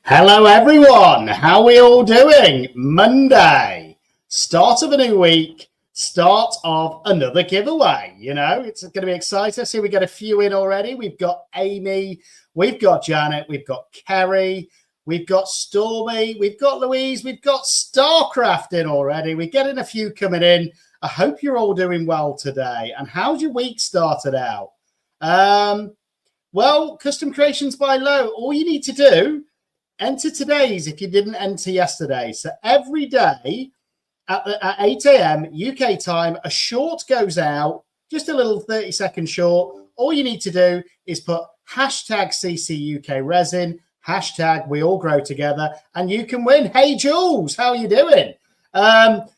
Hello, everyone. How are we all doing? Monday, start of a new week, start of another giveaway. You know, it's going to be exciting. See, we get a few in already. We've got Amy, we've got Janet, we've got Kerry, we've got Stormy, we've got Louise, we've got Starcraft in already. We're getting a few coming in. I hope you're all doing well today. And how's your week started out? Well, custom creations by Low. All you need to do, enter today's if you didn't enter yesterday. So every day at 8 a.m. UK time, a short goes out, just a little 30-second short. All you need to do is put hashtag CCUK resin, hashtag we all grow together, and you can win. Hey, Jules, how are you doing?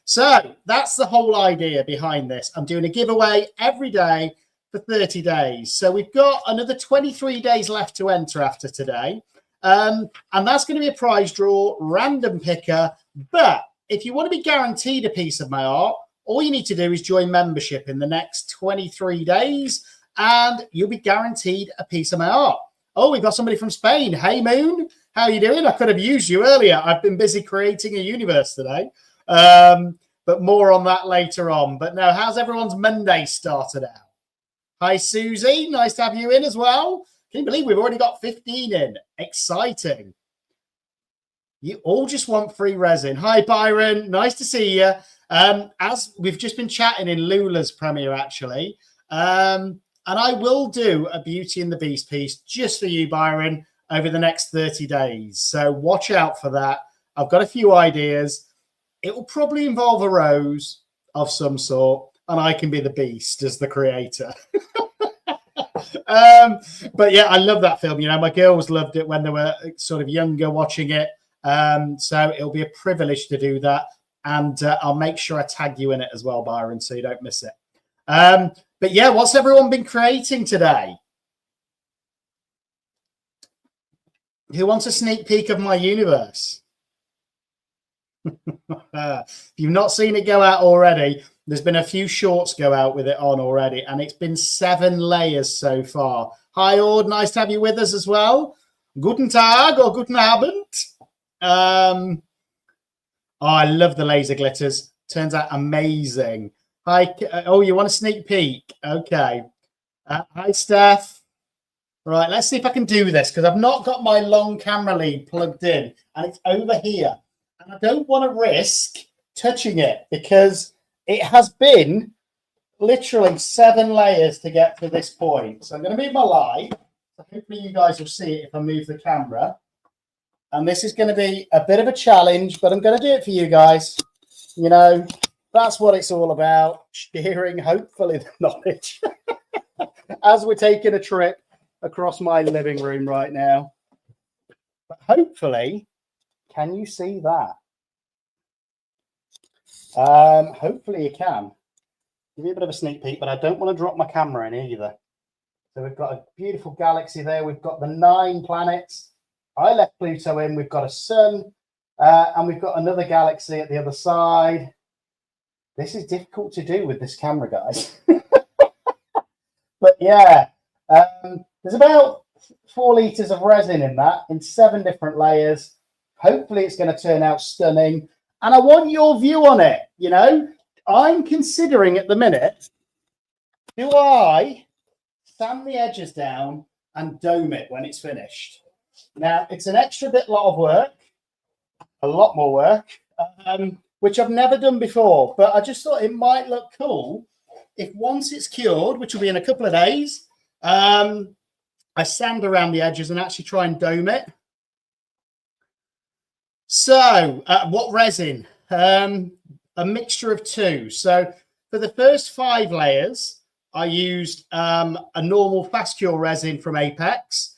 So that's the whole idea behind this. I'm doing a giveaway every day for 30 days. So we've got another 23 days left to enter after today. And that's going to be a prize draw, random picker. But if you want to be guaranteed a piece of my art, all you need to do is join membership in the next 23 days and you'll be guaranteed a piece of my art. Oh, we've got somebody from Spain. Hey, Moon, how are you doing? I could have used you earlier. I've been busy creating a universe today. But more on that later on. But no, how's everyone's Monday started out? Hi, Susie. Nice to have you in as well. Can you believe we've already got 15 in? Exciting. You all just want free resin. Hi, Byron. Nice to see you. As we've just been chatting in Lula's premiere, actually. And I will do a Beauty and the Beast piece just for you, Byron, over the next 30 days. So watch out for that. I've got a few ideas. It will probably involve a rose of some sort, and I can be the beast as the creator. But yeah, I love that film. You know, my girls loved it when they were sort of younger watching it. So it'll be a privilege to do that. And I'll make sure I tag you in it as well, Byron, so you don't miss it. But yeah, what's everyone been creating today? Who wants a sneak peek of my universe? If you've not seen it go out already, there's been a few shorts go out with it on already, and it's been 7 layers so far. Hi, Ord, nice to have you with us as well. Guten Tag or guten Abend. Oh, I love the laser glitters. Turns out amazing. Hi. Oh, you want a sneak peek? Okay. Hi, Steph. Right, let's see if I can do this because I've not got my long camera lead plugged in, and it's over here. And I don't want to risk touching it because it has been literally 7 layers to get to this point. So I'm going to move my light. So hopefully you guys will see it if I move the camera. And this is going to be a bit of a challenge, but I'm going to do it for you guys. You know, that's what it's all about. Sharing, hopefully, the knowledge. As we're taking a trip across my living room right now. But hopefully, can you see that? Hopefully you can. Give you a bit of a sneak peek, but I don't want to drop my camera in either. So we've got a beautiful galaxy there. We've got the 9 planets. I left Pluto in. We've got a sun, and we've got another galaxy at the other side. This is difficult to do with this camera, guys. But yeah, there's about 4 liters of resin in that, in 7 different layers. Hopefully it's going to turn out stunning. And I want your view on it. You know, I'm considering at the minute, do I sand the edges down and dome it when it's finished? Now, it's an extra lot of work, a lot more work, which I've never done before. But I just thought it might look cool if once it's cured, which will be in a couple of days, I sand around the edges and actually try and dome it. So what resin? A mixture of 2. So for the first 5 layers, I used a normal fast cure resin from Apex.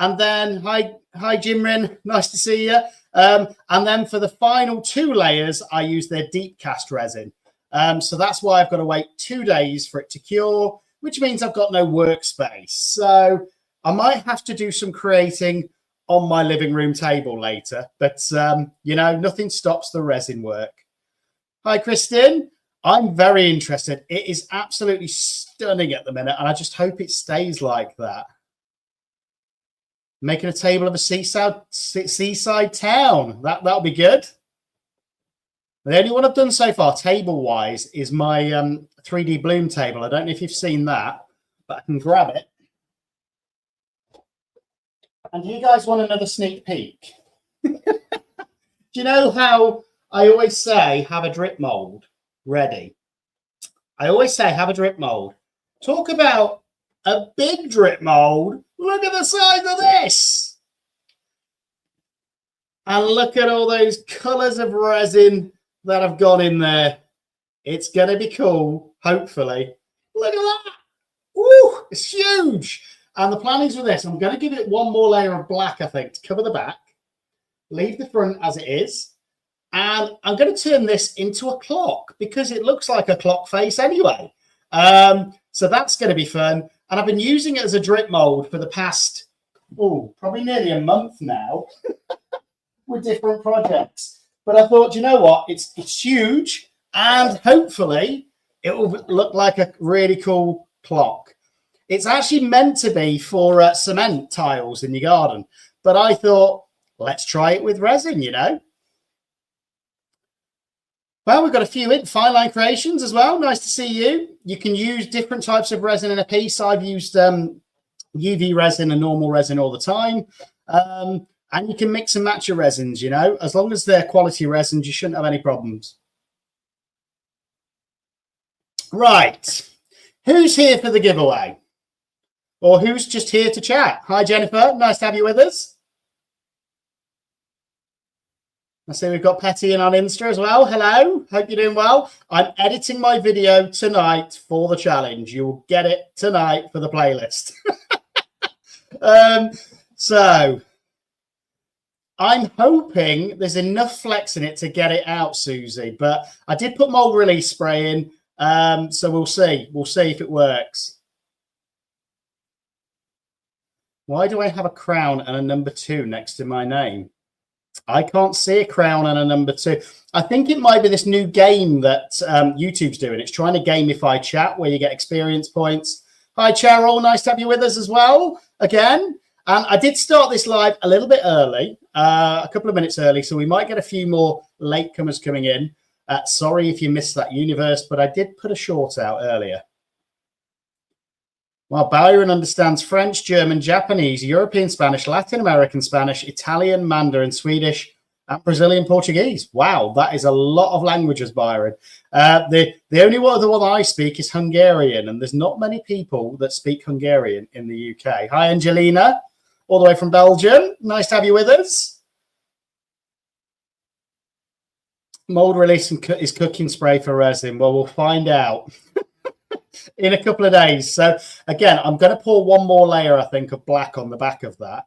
And then, hi Jimrin, nice to see you. And then for the final 2 layers, I used their deep cast resin. So that's why I've got to wait 2 days for it to cure, which means I've got no workspace. So I might have to do some creating on my living room table later, but you know, nothing stops the resin work. Hi, Kristen. I'm very interested. It is absolutely stunning at the minute, and I just hope it stays like that. Making a table of a seaside town. That'll be good. The only one I've done so far, table-wise, is my 3D Bloom table. I don't know if you've seen that, but I can grab it. And do you guys want another sneak peek? Do you know how I always say, have a drip mold ready? I always say, have a drip mold. Talk about a big drip mold. Look at the size of this. And look at all those colors of resin that have gone in there. It's going to be cool, hopefully. Look at that. Woo, it's huge. And the plan is with this, I'm going to give it one more layer of black, I think, to cover the back. Leave the front as it is. And I'm going to turn this into a clock because it looks like a clock face anyway. So that's going to be fun. And I've been using it as a drip mold for the past, probably nearly a month now with different projects. But I thought, you know what? It's huge. And hopefully it will look like a really cool clock. It's actually meant to be for cement tiles in your garden. But I thought, let's try it with resin, you know. Well, we've got a few Fine Line Creations as well. Nice to see you. You can use different types of resin in a piece. I've used UV resin and normal resin all the time. And you can mix and match your resins, you know. As long as they're quality resins, you shouldn't have any problems. Right. Who's here for the giveaway? Or who's just here to chat? Hi, Jennifer. Nice to have you with us. I see we've got Petty in on Insta as well. Hello. Hope you're doing well. I'm editing my video tonight for the challenge. You'll get it tonight for the playlist. So I'm hoping there's enough flex in it to get it out, Susie. But I did put mold release spray in. So we'll see. We'll see if it works. Why do I have a crown and a number 2 next to my name? I can't see a crown and a number 2. I think it might be this new game that YouTube's doing. It's trying to gamify chat where you get experience points. Hi, Cheryl. Nice to have you with us as well again. And I did start this live a little bit early, a couple of minutes early, so we might get a few more latecomers coming in. Sorry if you missed that universe, but I did put a short out earlier. Well, Byron understands French, German, Japanese, European Spanish, Latin American Spanish, Italian, Mandarin, Swedish, and Brazilian Portuguese. Wow, that is a lot of languages, Byron. The only other one I speak is Hungarian, and there's not many people that speak Hungarian in the UK. Hi, Angelina, all the way from Belgium. Nice to have you with us. Mold release is cooking spray for resin. Well, we'll find out. In a couple of days. So again, I'm going to pour one more layer, I think, of black on the back of that,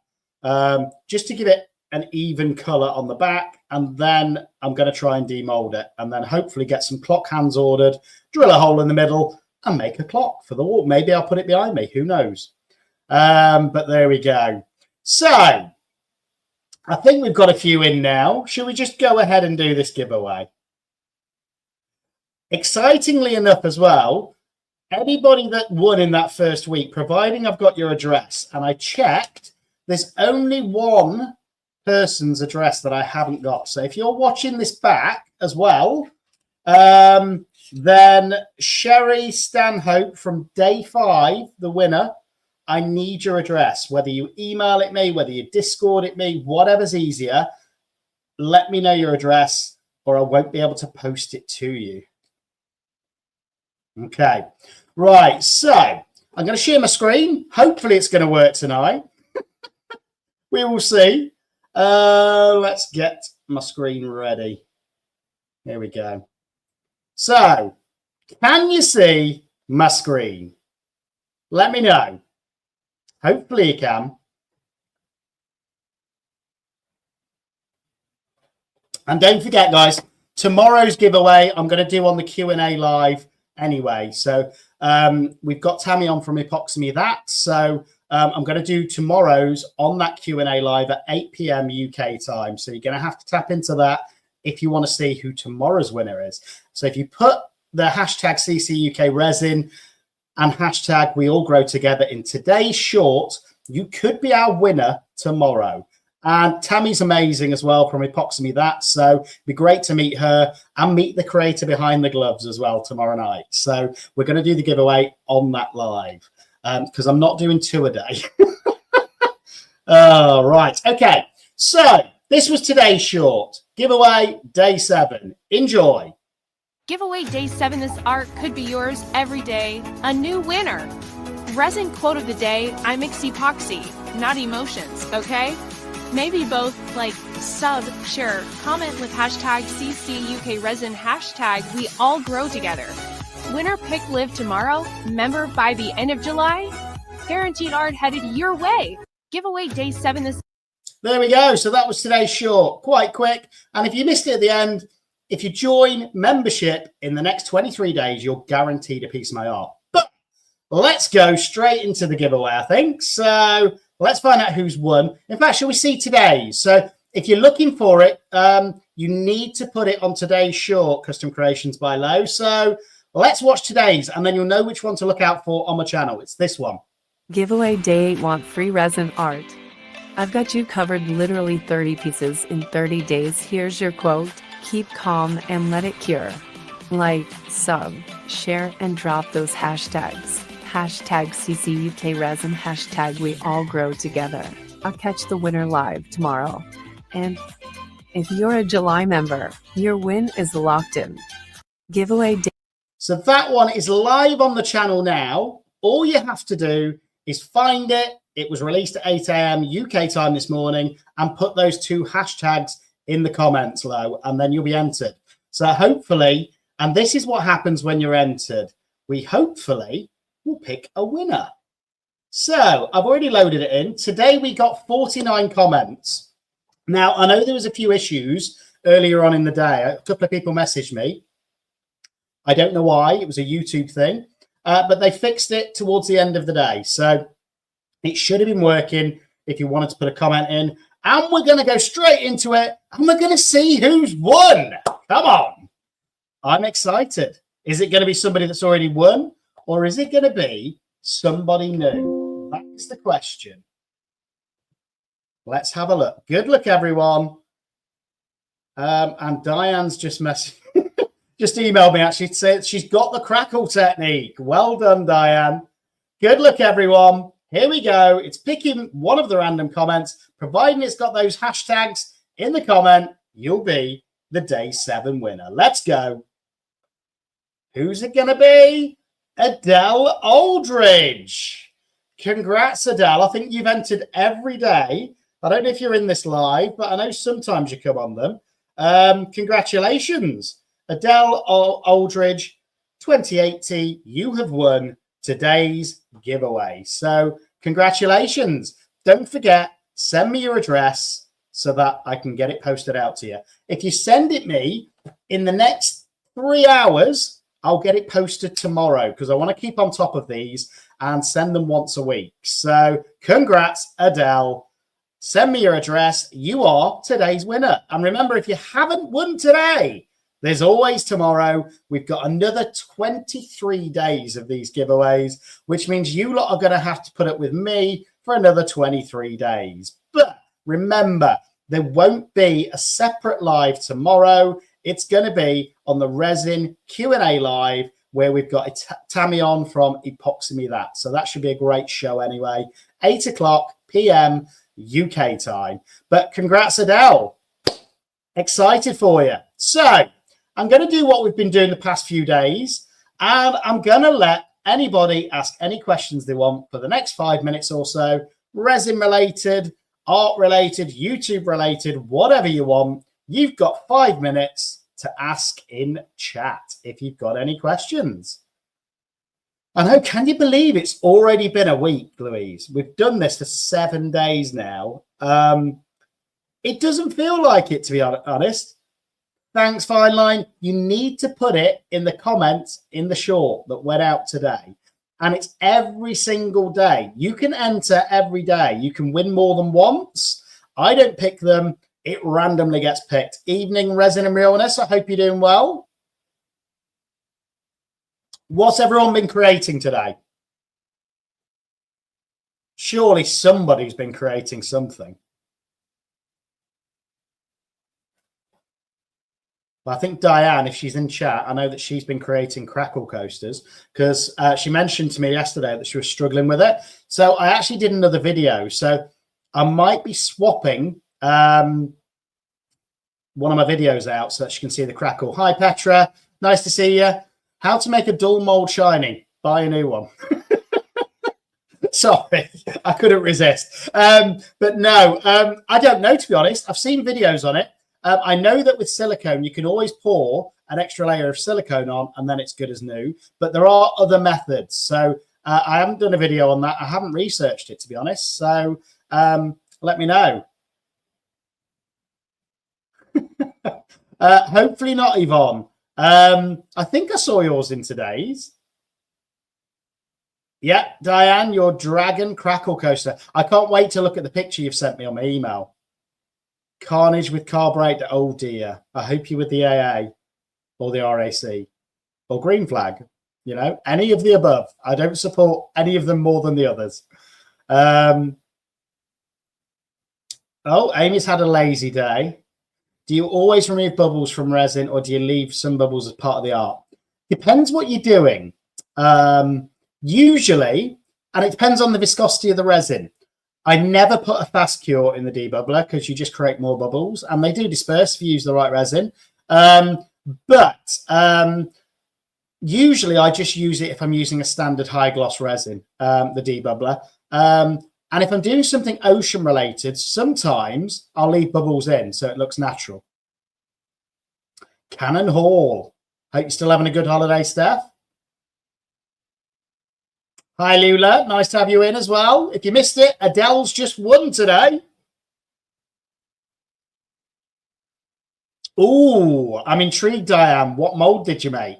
just to give it an even color on the back. And then I'm going to try and demold it and then hopefully get some clock hands ordered, drill a hole in the middle and make a clock for the wall. Maybe I'll put it behind me. Who knows? But there we go. So I think we've got a few in now. Should we just go ahead and do this giveaway? Excitingly enough as well, anybody that won in that first week, providing I've got your address, and I checked, there's only one person's address that I haven't got. So if you're watching this back as well, then Sherry Stanhope from day 5, the winner, I need your address. Whether you email it me, whether you Discord it me, whatever's easier, let me know your address or I won't be able to post it to you. Okay. Right, so I'm going to share my screen. Hopefully it's going to work tonight. We will see. Let's get my screen ready. Here we go. So, can you see my screen? Let me know. Hopefully you can. And don't forget, guys, tomorrow's giveaway I'm going to do on the Q&A live anyway. So we've got Tammy on from Epoxy that. So I'm going to do tomorrow's on that Q&A live at 8 p.m. UK time. So you're going to have to tap into that if you want to see who tomorrow's winner is. So if you put the hashtag CCUK resin and hashtag we all grow together in today's short, you could be our winner tomorrow. And Tammy's amazing as well from Epoxy Me That. So it'd be great to meet her and meet the creator behind the gloves as well tomorrow night. So we're going to do the giveaway on that live because I'm not doing 2 a day. Oh, right. Okay. So this was today's short. Giveaway day 7. Enjoy. Giveaway day 7. This art could be yours every day. A new winner. Resin quote of the day: I mix epoxy, not emotions, okay? Maybe both, like sub, share, comment with hashtag CCUKResin, hashtag we all grow together. Winner pick live tomorrow, member by the end of July. Guaranteed art headed your way. Giveaway day 7 this. There we go. So that was today's short. Quite quick. And if you missed it at the end, if you join membership in the next 23 days, you're guaranteed a piece of my art. But let's go straight into the giveaway, I think. So let's find out who's won. In fact, shall we see today's? So if you're looking for it, you need to put it on today's short, Custom Creations by Lo. So let's watch today's, and then you'll know which one to look out for on my channel. It's this one. Giveaway day 8. Want free resin art? I've got you covered. Literally 30 pieces in 30 days. Here's your quote: keep calm and let it cure. Like, sub, share, and drop those hashtags. Hashtag CCUKResin, hashtag we all grow together. I'll catch the winner live tomorrow. And if you're a July member, your win is locked in. Giveaway day. So that one is live on the channel now. All you have to do is find it. It was released at 8 a.m. UK time this morning, and put those 2 hashtags in the comments, Lo, and then you'll be entered. So hopefully, and this is what happens when you're entered, we hopefully will pick a winner. So I've already loaded it in. Today we got 49 comments. Now, I know there was a few issues earlier on in the day. A couple of people messaged me. I don't know why. It was a YouTube thing. But they fixed it towards the end of the day. So it should have been working if you wanted to put a comment in. And we're going to go straight into it. And we're going to see who's won. Come on. I'm excited. Is it going to be somebody that's already won? Or is it going to be somebody new? That's the question. Let's have a look. Good luck, everyone. And Diane's just just emailed me, actually, to say she's got the crackle technique. Well done, Diane. Good luck, everyone. Here we go. It's picking one of the random comments. Providing it's got those hashtags in the comment, you'll be the day 7 winner. Let's go. Who's it going to be? Adele Aldridge. Congrats, Adele. I think you've entered every day. I don't know if you're in this live, but I know sometimes you come on them. Congratulations. Adele Aldridge, 2080, you have won today's giveaway. So congratulations. Don't forget, send me your address so that I can get it posted out to you. If you send it me in the next 3 hours, I'll get it posted tomorrow because I want to keep on top of these and send them once a week. So congrats, Adele. Send me your address. You are today's winner. And remember, if you haven't won today, there's always tomorrow. We've got another 23 days of these giveaways, which means you lot are going to have to put up with me for another 23 days. But remember, there won't be a separate live tomorrow. It's going to be on the Resin Q&A live, where we've got Tammy on from Epoxy Me That. So that should be a great show anyway. 8 o'clock p.m. UK time. But congrats, Adele. Excited for you. So I'm going to do what we've been doing the past few days, and I'm going to let anybody ask any questions they want for the next 5 minutes or so, resin related, art related, YouTube related, whatever you want. You've got 5 minutes to ask in chat if you've got any questions. I know, can you believe it's already been a week, Louise? We've done this for 7 days now. It doesn't feel like it, to be honest. Thanks, Fine Line. You need to put it in the comments in the short that went out today. And it's every single day. You can enter every day. You can win more than once. I don't pick them. It randomly gets picked. Evening, Resin and Realness. I hope you're doing well. What's everyone been creating today? Surely somebody's been creating something. I think Diane, if she's in chat, I know that she's been creating crackle coasters because she mentioned to me yesterday that she was struggling with it. So I actually did another video. So I might be swapping one of my videos out so that you can see the crackle. Hi, Petra. Nice to see you. How to make a dull mold shiny. Buy a new one. Sorry, I couldn't resist. But no, I don't know, to be honest. I've seen videos on it. I know that with silicone, you can always pour an extra layer of silicone on and then it's good as new. But there are other methods. So I haven't done a video on that. I haven't researched it, to be honest. So let me know. Hopefully not, Yvonne. I think I saw yours in today's. Yeah, Diane, your dragon crackle coaster. I can't wait to look at the picture you've sent me on my email. Carnage with carburetor. Oh dear. I hope you're with the AA or the RAC or Green Flag. You know, any of the above. I don't support any of them more than the others. Oh, Amy's had a lazy day. Do you always remove bubbles from resin or do you leave some bubbles as part of the art? Depends what you're doing. Usually, and it depends on the viscosity of the resin. I never put a fast cure in the debubbler because you just create more bubbles and they do disperse if you use the right resin. But usually I just use it if I'm using a standard high gloss resin, the debubbler. And if I'm doing something ocean related, sometimes I'll leave bubbles in so it looks natural. Cannon Hall. Hope you're still having a good holiday, Steph. Hi, Lula. Nice to have you in as well. If you missed it, Adele's just won today. Oh, I'm intrigued, Diane. What mold did you make?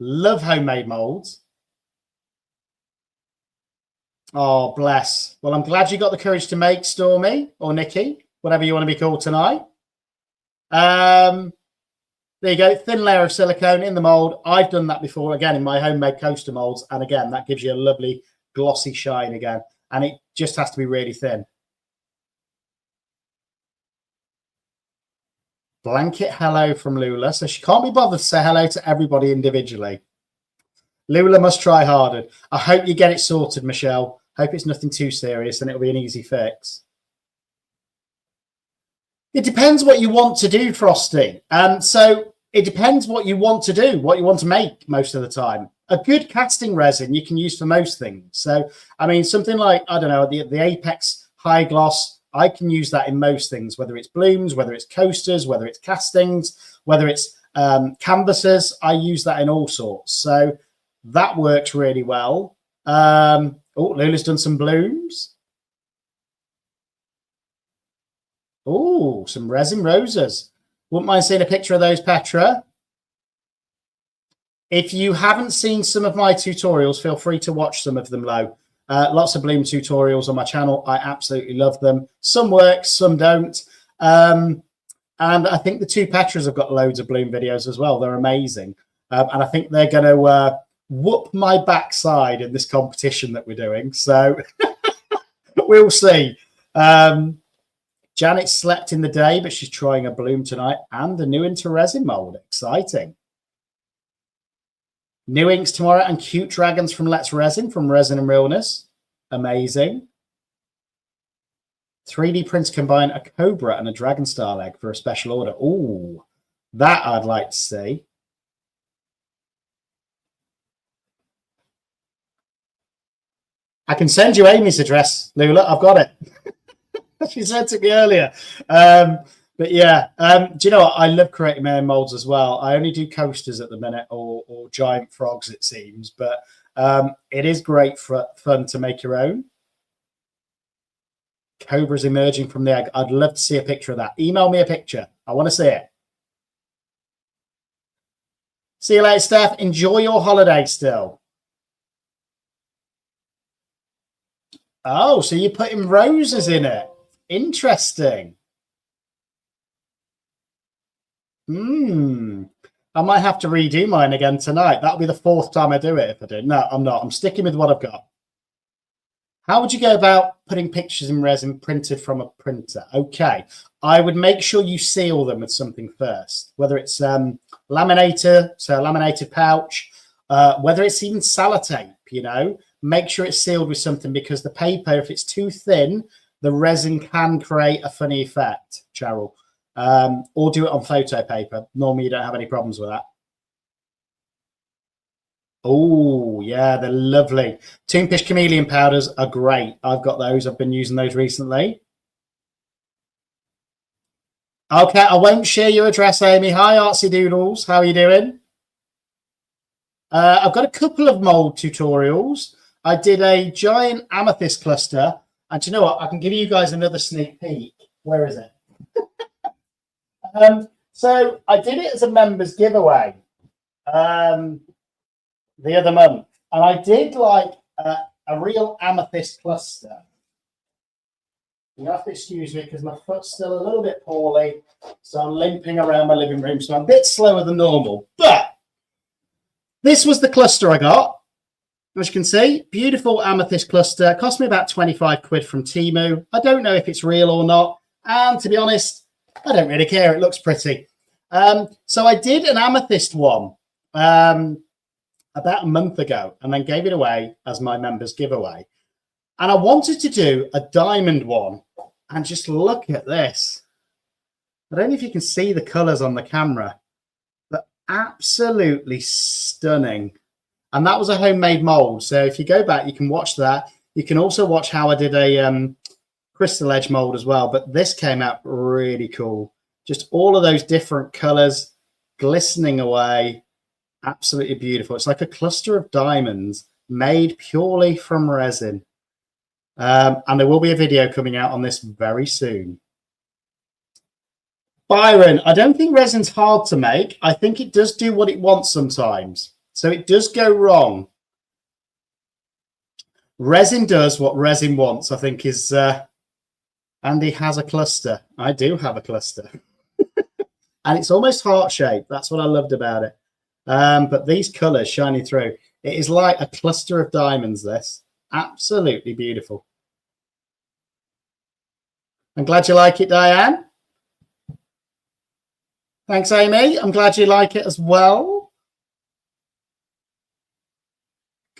Love homemade molds. Oh, bless. Well, I'm glad you got the courage to make Stormy or Nikki, whatever you want to be called tonight. There you go, thin layer of silicone in the mold. I've done that before, again, in my homemade coaster molds. And again, that gives you a lovely glossy shine again. And it just has to be really thin. Blanket hello from Lula. So she can't be bothered to say hello to everybody individually. Lula must try harder. I hope you get it sorted, Michelle. Hope it's nothing too serious and it'll be an easy fix. It depends what you want to do, Frosty. So it depends what you want to do, what you want to make most of the time. A good casting resin you can use for most things. So, I mean, something like, I don't know, the Apex High Gloss, I can use that in most things, whether it's blooms, whether it's coasters, whether it's castings, whether it's canvases. I use that in all sorts. So that works really well. Oh, Lula's done some blooms. Oh, some resin roses. Wouldn't mind seeing a picture of those, Petra. If you haven't seen some of my tutorials, feel free to watch some of them, Lo. Lots of bloom tutorials on my channel. I absolutely love them. Some work, some don't. And I think the two Petras have got loads of bloom videos as well. They're amazing. And I think they're going to whoop my backside in this competition that we're doing. So we'll see. Janet slept in the day, but she's trying a bloom tonight and a new into resin mold. Exciting. New inks tomorrow and cute dragons from Let's Resin, from Resin and Realness. Amazing. 3D prints combine a cobra and a dragon style egg for a special order. Ooh, that I'd like to see. I can send you Amy's address, Lula. I've got it. She sent it to me earlier. But yeah, do you know what? I love creating my own molds as well. I only do coasters at the minute or giant frogs, it seems. But it is great for fun to make your own. Cobra's emerging from the egg. I'd love to see a picture of that. Email me a picture. I want to see it. See you later, Steph. Enjoy your holiday still. Oh, so you're putting roses in it. Interesting. I might have to redo mine again tonight. That'll be the 4th time I do it if I do. No, I'm not. I'm sticking with what I've got. How would you go about putting pictures in resin printed from a printer? Okay, I would make sure you seal them with something first, whether it's laminator, so a laminated pouch, whether it's even sellotape, you know, make sure it's sealed with something, because the paper, if it's too thin, the resin can create a funny effect, Cheryl. Or do it on photo paper. Normally you don't have any problems with that. Oh, yeah, they're lovely. Toonfish chameleon powders are great. I've got those. I've been using those recently. Okay, I won't share your address, Amy. Hi, Artsy Doodles. How are you doing? I've got a couple of mold tutorials. I did a giant amethyst cluster. And do you know what? I can give you guys another sneak peek. Where is it? So I did it as a members giveaway the other month, and I did like a real amethyst cluster. You have to excuse me because my foot's still a little bit poorly, so I'm limping around my living room, so I'm a bit slower than normal. But this was the cluster I got. As you can see, beautiful amethyst cluster. It cost me about 25 quid from Temu. I don't know if it's real or not, and to be honest, I don't really care. It looks pretty. So I did an amethyst one about a month ago, and then gave it away as my members giveaway. And I wanted to do a diamond one, and just look at this. I don't know if you can see the colors on the camera, but absolutely stunning. And that was a homemade mold. So if you go back, you can watch that. You can also watch how I did a crystal edge mold as well, but this came out really cool. Just all of those different colors glistening away. Absolutely beautiful. It's like a cluster of diamonds made purely from resin. And there will be a video coming out on this very soon. Byron, I don't think resin's hard to make. I think it does do what it wants sometimes. So it does go wrong. Resin does what resin wants, I think is... Andy has a cluster. I do have a cluster. And it's almost heart-shaped. That's what I loved about it. But these colours shining through. It is like a cluster of diamonds, this. Absolutely beautiful. I'm glad you like it, Diane. Thanks, Amy. I'm glad you like it as well.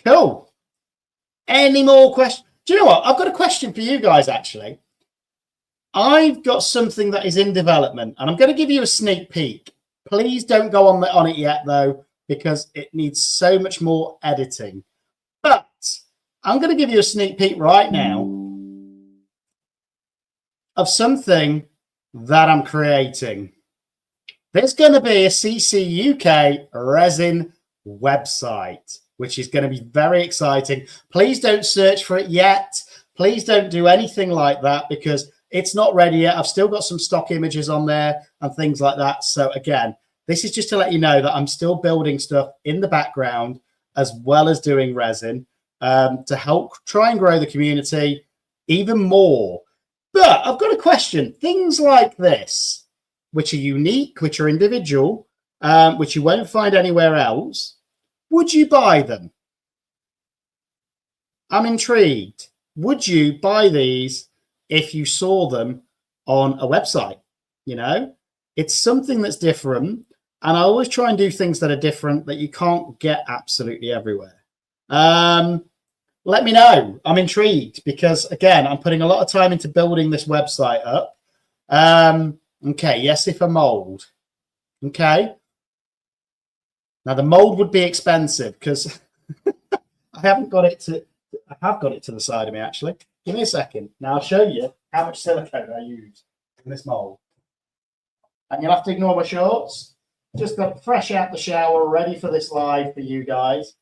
Cool. Any more questions? Do you know what? I've got a question for you guys, actually. I've got something that is in development, and I'm going to give you a sneak peek. Please don't go on it yet, though, because it needs so much more editing. But I'm going to give you a sneak peek right now of something that I'm creating. There's going to be a CC UK resin website, which is going to be very exciting. Please don't search for it yet. Please don't do anything like that, because it's not ready yet. I've still got some stock images on there and things like that. So again, this is just to let you know that I'm still building stuff in the background as well as doing resin to help try and grow the community even more. But I've got a question. Things like this, which are unique, which are individual, which you won't find anywhere else, would you buy them? I'm intrigued. Would you buy these if you saw them on a website? You know, it's something that's different, and I always try and do things that are different that you can't get absolutely everywhere. Let me know. I'm intrigued because, again, I'm putting a lot of time into building this website up. Okay, yes, if a mold. Okay. Now the mold would be expensive because I have got it to the side of me, actually. Give me a second. Now I'll show you how much silicone I use in this mold. And you'll have to ignore my shorts. Just got fresh out the shower, ready for this live for you guys.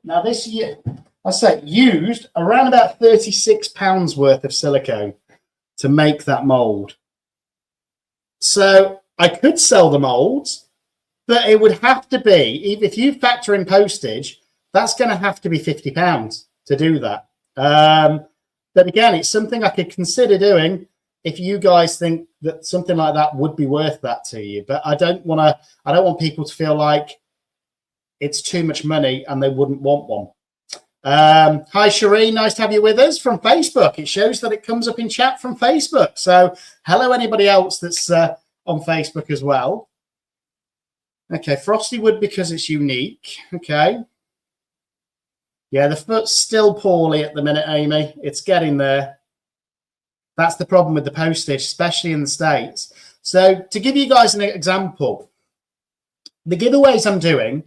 Now this year, I say used around about £36 worth of silicone to make that mold. So I could sell the molds, but it would have to be, if you factor in postage, that's going to have to be £50 to do that. But again, it's something I could consider doing if you guys think that something like that would be worth that to you. But I don't want people to feel like it's too much money and they wouldn't want one. Hi, Cherie. Nice to have you with us from Facebook. It shows that it comes up in chat from Facebook. So hello, anybody else that's on Facebook as well. Okay, frosty wood because it's unique. Okay. Yeah, the foot's still poorly at the minute, Amy. It's getting there. That's the problem with the postage, especially in the States. So to give you guys an example, the giveaways I'm doing,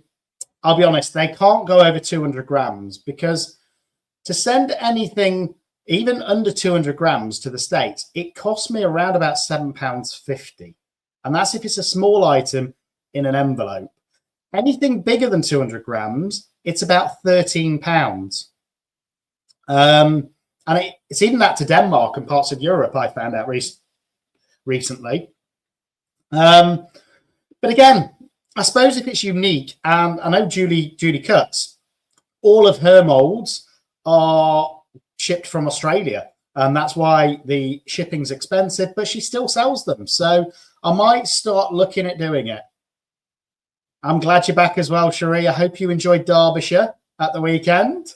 I'll be honest, they can't go over 200 grams because to send anything even under 200 grams to the States, it costs me around about £7.50. And that's if it's a small item in an envelope. Anything bigger than 200 grams, it's about £13. And it's even that to Denmark and parts of Europe, I found out recently. But again, I suppose if it's unique, and I know Julie Cuts, all of her molds are shipped from Australia. And that's why the shipping's expensive, but she still sells them. So I might start looking at doing it. I'm glad you're back as well, Cherie. I hope you enjoyed Derbyshire at the weekend.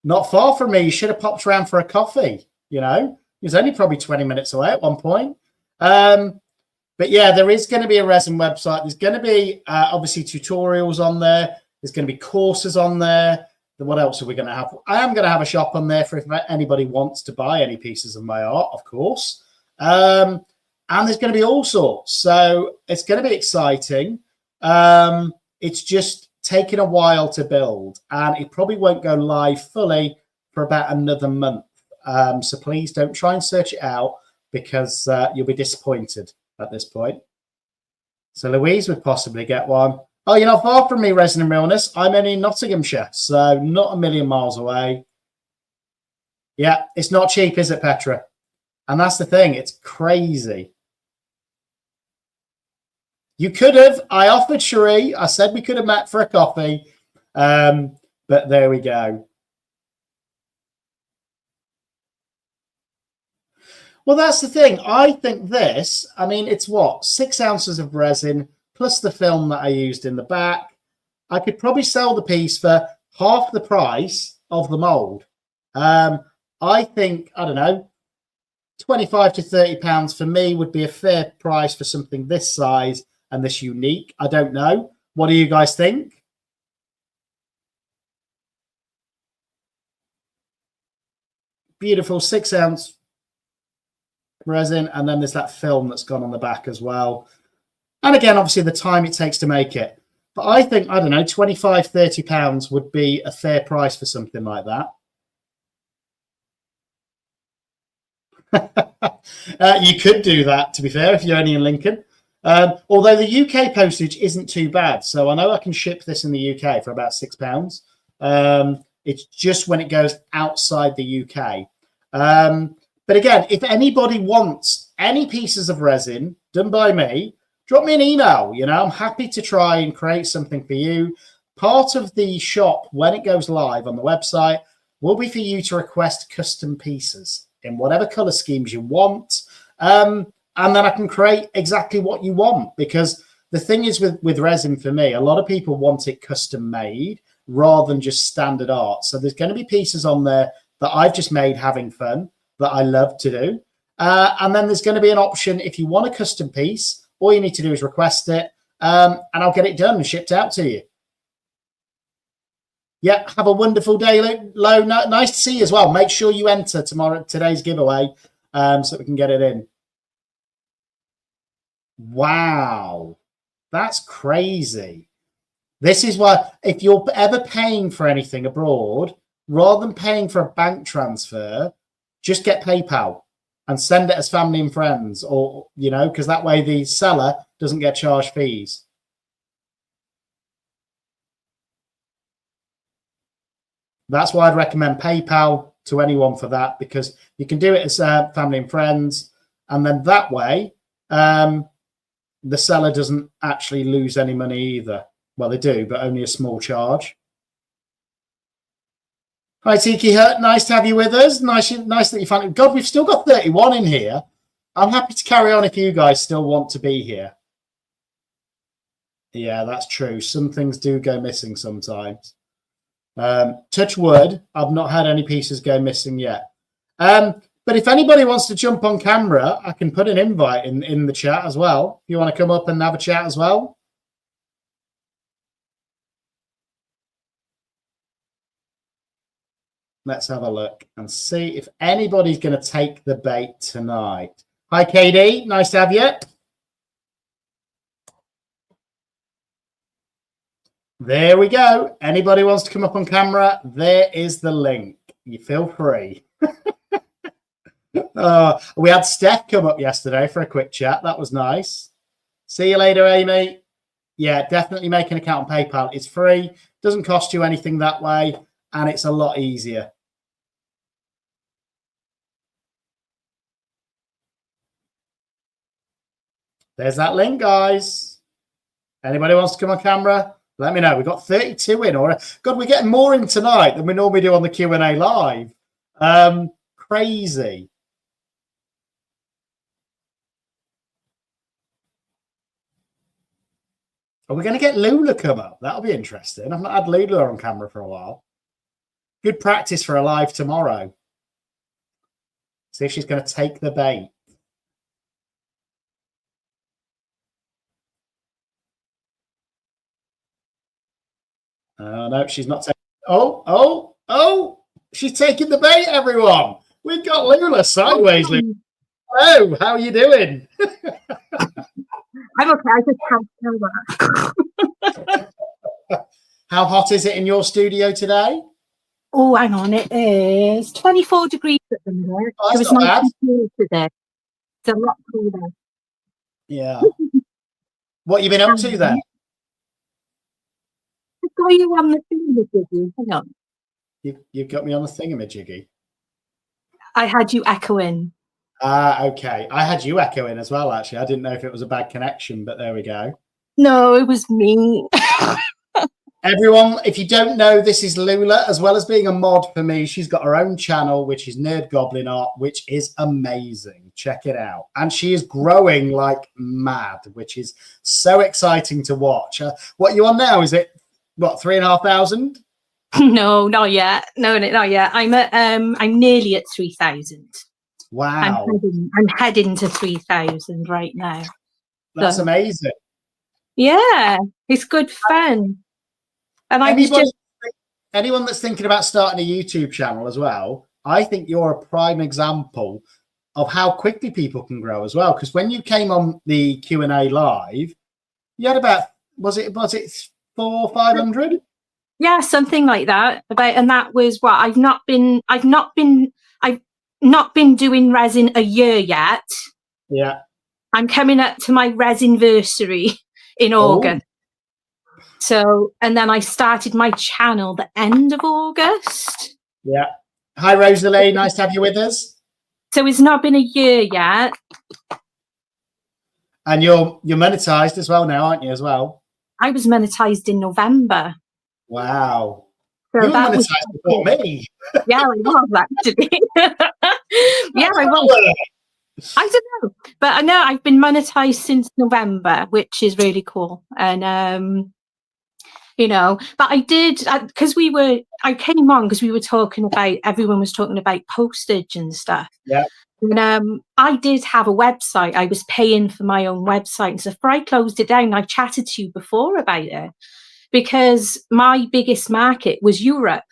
Not far from me. You should have popped around for a coffee, you know. It was only probably 20 minutes away at one point. But yeah, there is going to be a resin website. There's going to be obviously tutorials on there. There's going to be courses on there. What else are we going to have? I am going to have a shop on there for if anybody wants to buy any pieces of my art, of course. And there's going to be all sorts. So it's going to be exciting. It's just taken a while to build, and it probably won't go live fully for about another month. So please don't try and search it out because you'll be disappointed at this point. So Louise would possibly get one. Oh, you're not far from me, Resin and Realness. I'm only in Nottinghamshire, so not a million miles away. Yeah, it's not cheap, is it, Petra? And that's the thing. It's crazy. You could have. I offered Cherie. I said we could have met for a coffee. But there we go. Well, that's the thing. I think this, I mean, it's what? 6 ounces of resin plus the film that I used in the back. I could probably sell the piece for half the price of the mold. I think, I don't know, 25 to 30 pounds for me would be a fair price for something this size and this unique. I don't know. What do you guys think? Beautiful 6 ounce resin, and then there's that film that's gone on the back as well. And again, obviously the time it takes to make it. But I think, I don't know, 25, 30 pounds would be a fair price for something like that. You could do that, to be fair, if you're only in Lincoln. Although the UK postage isn't too bad. So I know I can ship this in the UK for about £6. It's just when it goes outside the UK. But again, if anybody wants any pieces of resin done by me, drop me an email. You know, I'm happy to try and create something for you. Part of the shop, when it goes live on the website, will be for you to request custom pieces in whatever color schemes you want. And then I can create exactly what you want. Because the thing is with resin for me, a lot of people want it custom made rather than just standard art. So there's going to be pieces on there that I've just made having fun that I love to do. And then there's going to be an option if you want a custom piece. All you need to do is request it, and I'll get it done and shipped out to you. Yeah, have a wonderful day, Lo. Nice to see you as well. Make sure you enter today's giveaway so that we can get it in. Wow, that's crazy. This is why, if you're ever paying for anything abroad, rather than paying for a bank transfer, just get PayPal and send it as family and friends, or, you know, because that way the seller doesn't get charged fees. That's why I'd recommend PayPal to anyone for that, because you can do it as family and friends. And then that way, the seller doesn't actually lose any money either. Well, they do, but only a small charge. Hi, Tiki Hut. Nice to have you with us. Nice that you found it. God, we've still got 31 in here. I'm happy to carry on if you guys still want to be here. Yeah, that's true. Some things do go missing sometimes. Touch wood, I've not had any pieces go missing yet. But if anybody wants to jump on camera, I can put an invite in the chat as well. If you want to come up and have a chat as well. Let's have a look and see if anybody's going to take the bait tonight. Hi, KD. Nice to have you. There we go. Anybody wants to come up on camera, there is the link. You feel free. We had Steph come up yesterday for a quick chat. That was nice. See you later, Amy. Yeah, definitely make an account on PayPal. It's free. Doesn't cost you anything that way. And it's a lot easier. There's that link, guys. Anybody wants to come on camera? Let me know. We've got 32 in. Or God, we're getting more in tonight than we normally do on the Q&A live. Crazy. Are we going to get Lula come up? That'll be interesting. I've not had Lula on camera for a while. Good practice for a live tomorrow. See if she's going to take the bait. No, she's not taking. Oh, she's taking the bait, everyone. We've got Lula sideways. Lula. Hello, how are you doing? I'm okay. I just can't tell that. How hot is it in your studio today? Oh, hang on. It is 24 degrees at the minute. Oh, it was nice and cool today. It's a lot cooler. Yeah. What have you been up to then? I got you on the thingamajiggy. Hang on. You've got me on the thingamajiggy. I had you echoing. Okay. I had you echoing as well, actually. I didn't know if it was a bad connection, but there we go. No, it was me. Everyone, if you don't know, this is Lula. As well as being a mod for me, she's got her own channel, which is Nerd Goblin Art, which is amazing. Check it out. And she is growing like mad, which is so exciting to watch. What are you on now? Is it, what, 3,500? No, not yet. No, not yet. I'm nearly at 3,000. Wow. I'm heading to 3,000 right now. That's amazing. Yeah, it's good fun. And anyone that's thinking about starting a YouTube channel as well, I think you're a prime example of how quickly people can grow as well. Because when you came on the Q&A live, you had about, was it 400 or 500? Yeah, something like that. And that was what I've not been doing resin a year yet. Yeah. I'm coming up to my resinversary in August. So, and then I started my channel the end of August. Yeah. Hi, Rosalie. Nice to have you with us. So it's not been a year yet. And you're monetized as well now, aren't you, as well? I was monetized in November. Wow. So you were monetized before me. Yeah, I was actually. Yeah, I was. I don't know. But I know I've been monetized since November, which is really cool. And you know, but I did because I came on because we were talking about, everyone was talking about postage and stuff. Yeah. And I did have a website. I was paying for my own website. And so before I closed it down, I chatted to you before about it because my biggest market was Europe.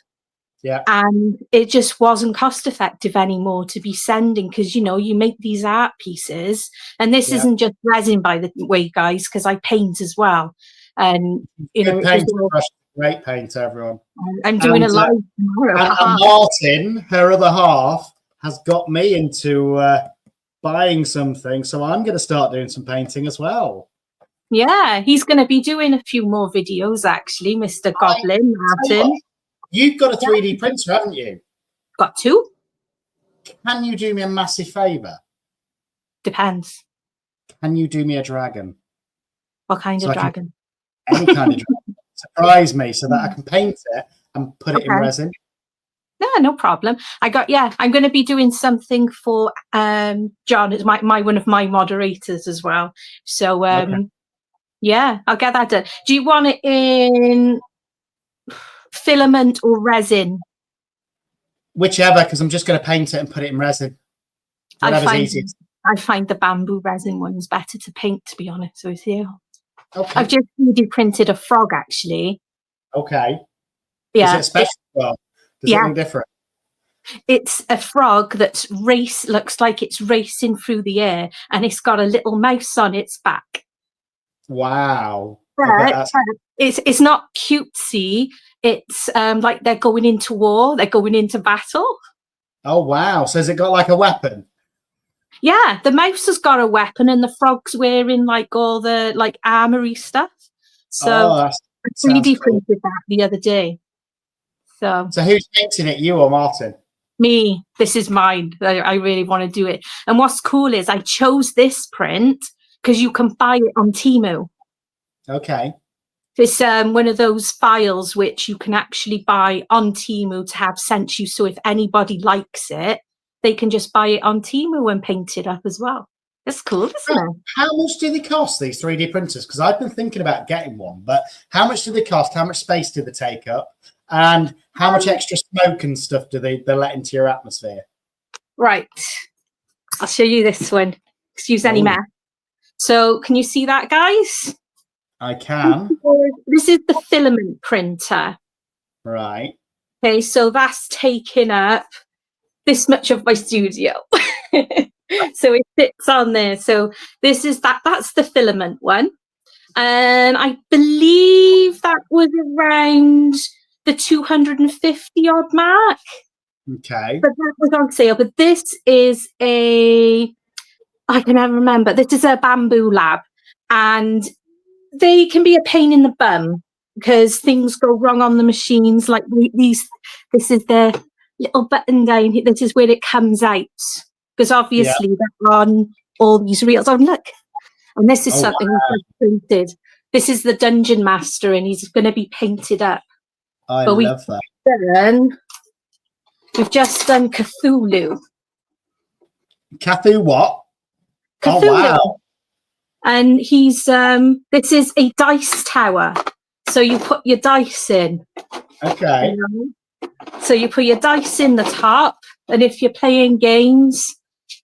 Yeah. And it just wasn't cost effective anymore to be sending because, you know, you make these art pieces and this isn't just resin, by the way, guys, because I paint as well. And, you know, great paint, everyone. I'm doing a live tomorrow. And Martin, her other half, has got me into buying something. So I'm going to start doing some painting as well. Yeah, he's going to be doing a few more videos, actually, Mr. Goblin, Martin. You've got a 3D printer, haven't you? Got two. Can you do me a massive favour? Depends. Can you do me a dragon? What kind of dragon? Any kind of dragon. Surprise me so that I can paint it and put it in resin. Yeah, no problem. I'm going to be doing something for John. It's my one of my moderators as well. So yeah, I'll get that done. Do you want it in filament or resin? Whichever, because I'm just going to paint it and put it in resin. Whatever's easiest. I find the bamboo resin ones better to paint, to be honest with you. Okay. I've just 3D printed a frog, actually. Okay. Yeah. Is it a special frog? Does it look different? It's a frog that's looks like it's racing through the air, and it's got a little mouse on its back. Wow. But it's not cutesy. It's like they're going into war. They're going into battle. Oh, wow. So has it got like a weapon? Yeah, the mouse has got a weapon, and the frog's wearing like all the like armory stuff. So I 3D printed that the other day. So who's painting it? You or Martin? Me. This is mine. I really want to do it. And what's cool is I chose this print because you can buy it on Temu. Okay. It's one of those files which you can actually buy on Temu to have sent you. So if anybody likes it, they can just buy it on Temu and paint it up as well. It's cool, isn't it? How much do they cost, these 3D printers? Because I've been thinking about getting one, but how much do they cost? How much space do they take up? And how much extra smoke and stuff do they let into your atmosphere? Right. I'll show you this one. Excuse any math. So can you see that, guys? I can. This is the filament printer. Right. Okay, so that's taking up this much of my studio. So it sits on there. So this is that's the filament one. And I believe that was around the 250 odd mark. Okay. But that was on sale. But this is I can never remember. This is a Bamboo Lab. And they can be a pain in the bum because things go wrong on the machines. Like this is the little button down here. This is where it comes out. Because obviously they're on all these reels. Oh, look. And this is something I've printed. This is the Dungeon Master, and he's going to be painted up. I love that. We've just done Cthulhu. Cthulhu what? Cthulhu. Oh, wow. And he's, this is a dice tower. So you put your dice in. Okay. You know? So you put your dice in the top, and if you're playing games,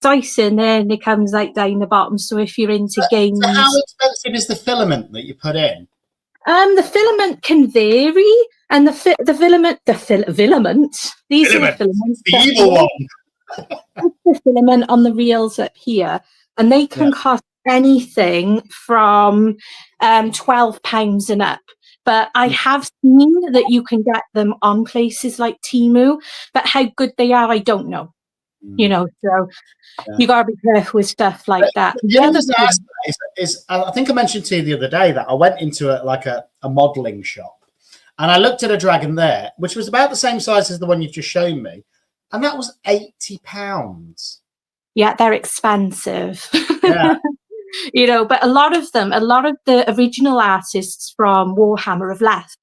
dice in there, and it comes like down the bottom. So if you're into games. So how expensive is the filament that you put in? The filament can vary, and the filament. These are the filaments. The evil one. The filament on the reels up here, and they can cost anything from £12 and up. But I have seen that you can get them on places like Temu, but how good they are, I don't know. You know, so you got to be careful with stuff like that. The other thing is, I think I mentioned to you the other day that I went into a modelling shop, and I looked at a dragon there, which was about the same size as the one you've just shown me, and that was £80. Yeah, they're expensive. Yeah. You know, but a lot of the original artists from Warhammer have left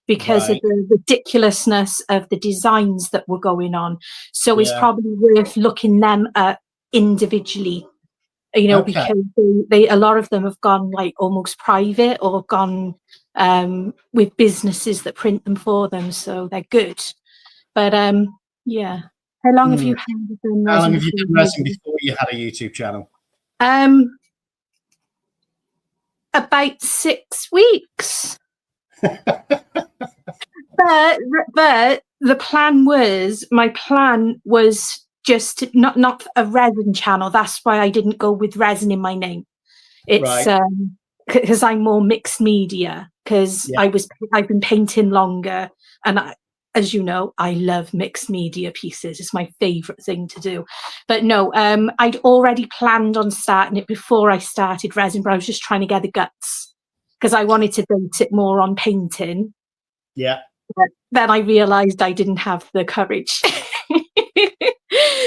because of the ridiculousness of the designs that were going on. So it's probably worth looking them up individually, you know, because a lot of them have gone like almost private or gone with businesses that print them for them. So they're good. But yeah. How long have you had them? How long have you been resin before you had a YouTube channel? About 6 weeks. but my plan was just not a resin channel. That's why I didn't go with resin in my name. It's because I'm more mixed media, because I've been painting longer, and as you know, I love mixed media pieces. It's my favorite thing to do. But no, I'd already planned on starting it before I started resin, but I was just trying to get the guts because I wanted to base it more on painting. Yeah. But then I realized I didn't have the courage.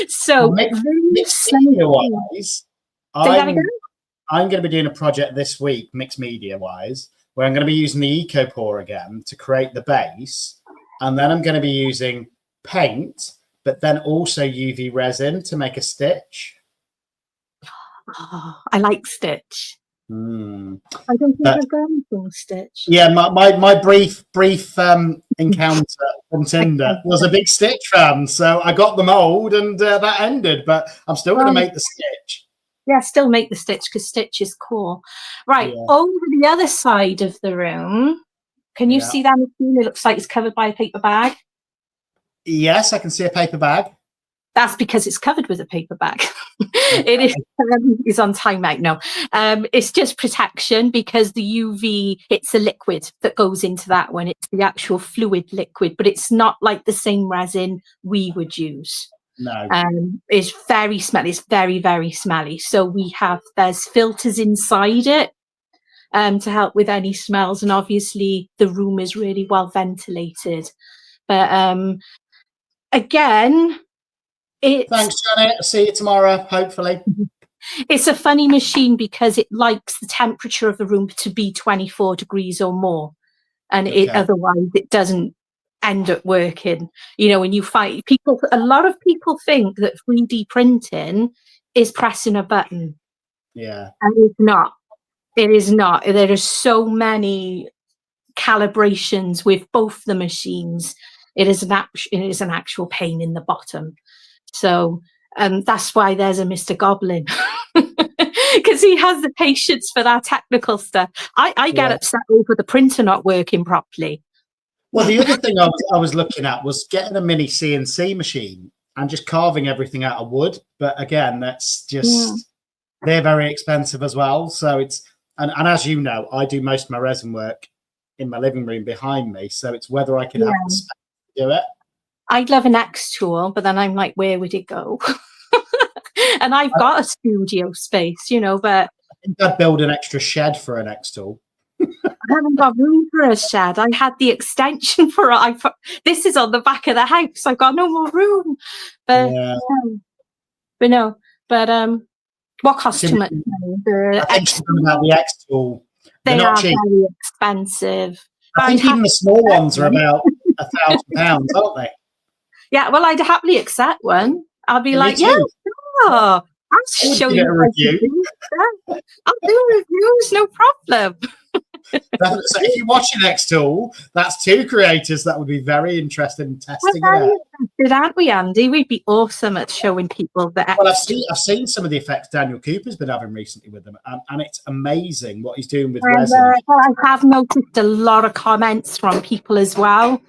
So mixed media wise, I'm going to be doing a project this week, mixed media wise, where I'm going to be using the EcoPore again to create the base. And then I'm going to be using paint, but then also UV resin to make a stitch. Oh, I like stitch. Mm. I don't think But I've got anything stitched. yeah, my brief encounter from Tinder was a big Stitch fan, so I got the mold and that ended. But I'm still going to make the Stitch. Yeah, still make the stitch because stitch is cool. Right, Yeah. over the other side of the room, can you Yeah. see that machine? It looks like it's covered by a paper bag. Yes, I can see a paper bag. That's because it's covered with a paper bag. It is it's on timeout. No, it's just protection because the UV, it's a liquid that goes into that one. It's the actual fluid liquid, but it's not like the same resin we would use. No. It's very smelly. It's very, very smelly. So there's filters inside it to help with any smells. And obviously the room is really well ventilated. But again, Thanks, Janet. See you tomorrow, hopefully. It's a funny machine because it likes the temperature of the room to be 24 degrees or more. And otherwise it doesn't end up working. You know, when you find a lot of people think that 3D printing is pressing a button. Yeah. And it's not. It is not. There are so many calibrations with both the machines. It is an actual pain in the bottom. So that's why there's a Mr. Goblin. Because he has the patience for that technical stuff. I get upset over the printer not working properly. Well, the other thing I was looking at was getting a mini CNC machine and just carving everything out of wood. But again, that's just they're very expensive as well. So it's and as you know, I do most of my resin work in my living room behind me. So it's whether I could have the space to do it. I'd love an X tool, but then I'm like, where would it go? And I've got a studio space, you know, but I think I'd build an extra shed for an X tool. I haven't got room for a shed. I had the extension for it. This is on the back of the house. I've got no more room. But what costs too much money? I think something about the X tool. They are cheap. Very expensive. I think even the small ones are about £1,000, aren't they? Yeah, well, I'd happily accept one. I'll be like, yeah, sure. I'll show you a review. I'll do reviews, no problem. So if you watch an X tool, that's two creators that would be very interested in testing it out. Aren't we, Andy? We'd be awesome at showing people that. Well, I've seen some of the effects Daniel Cooper's been having recently with them, and it's amazing what he's doing with resin. I have noticed a lot of comments from people as well.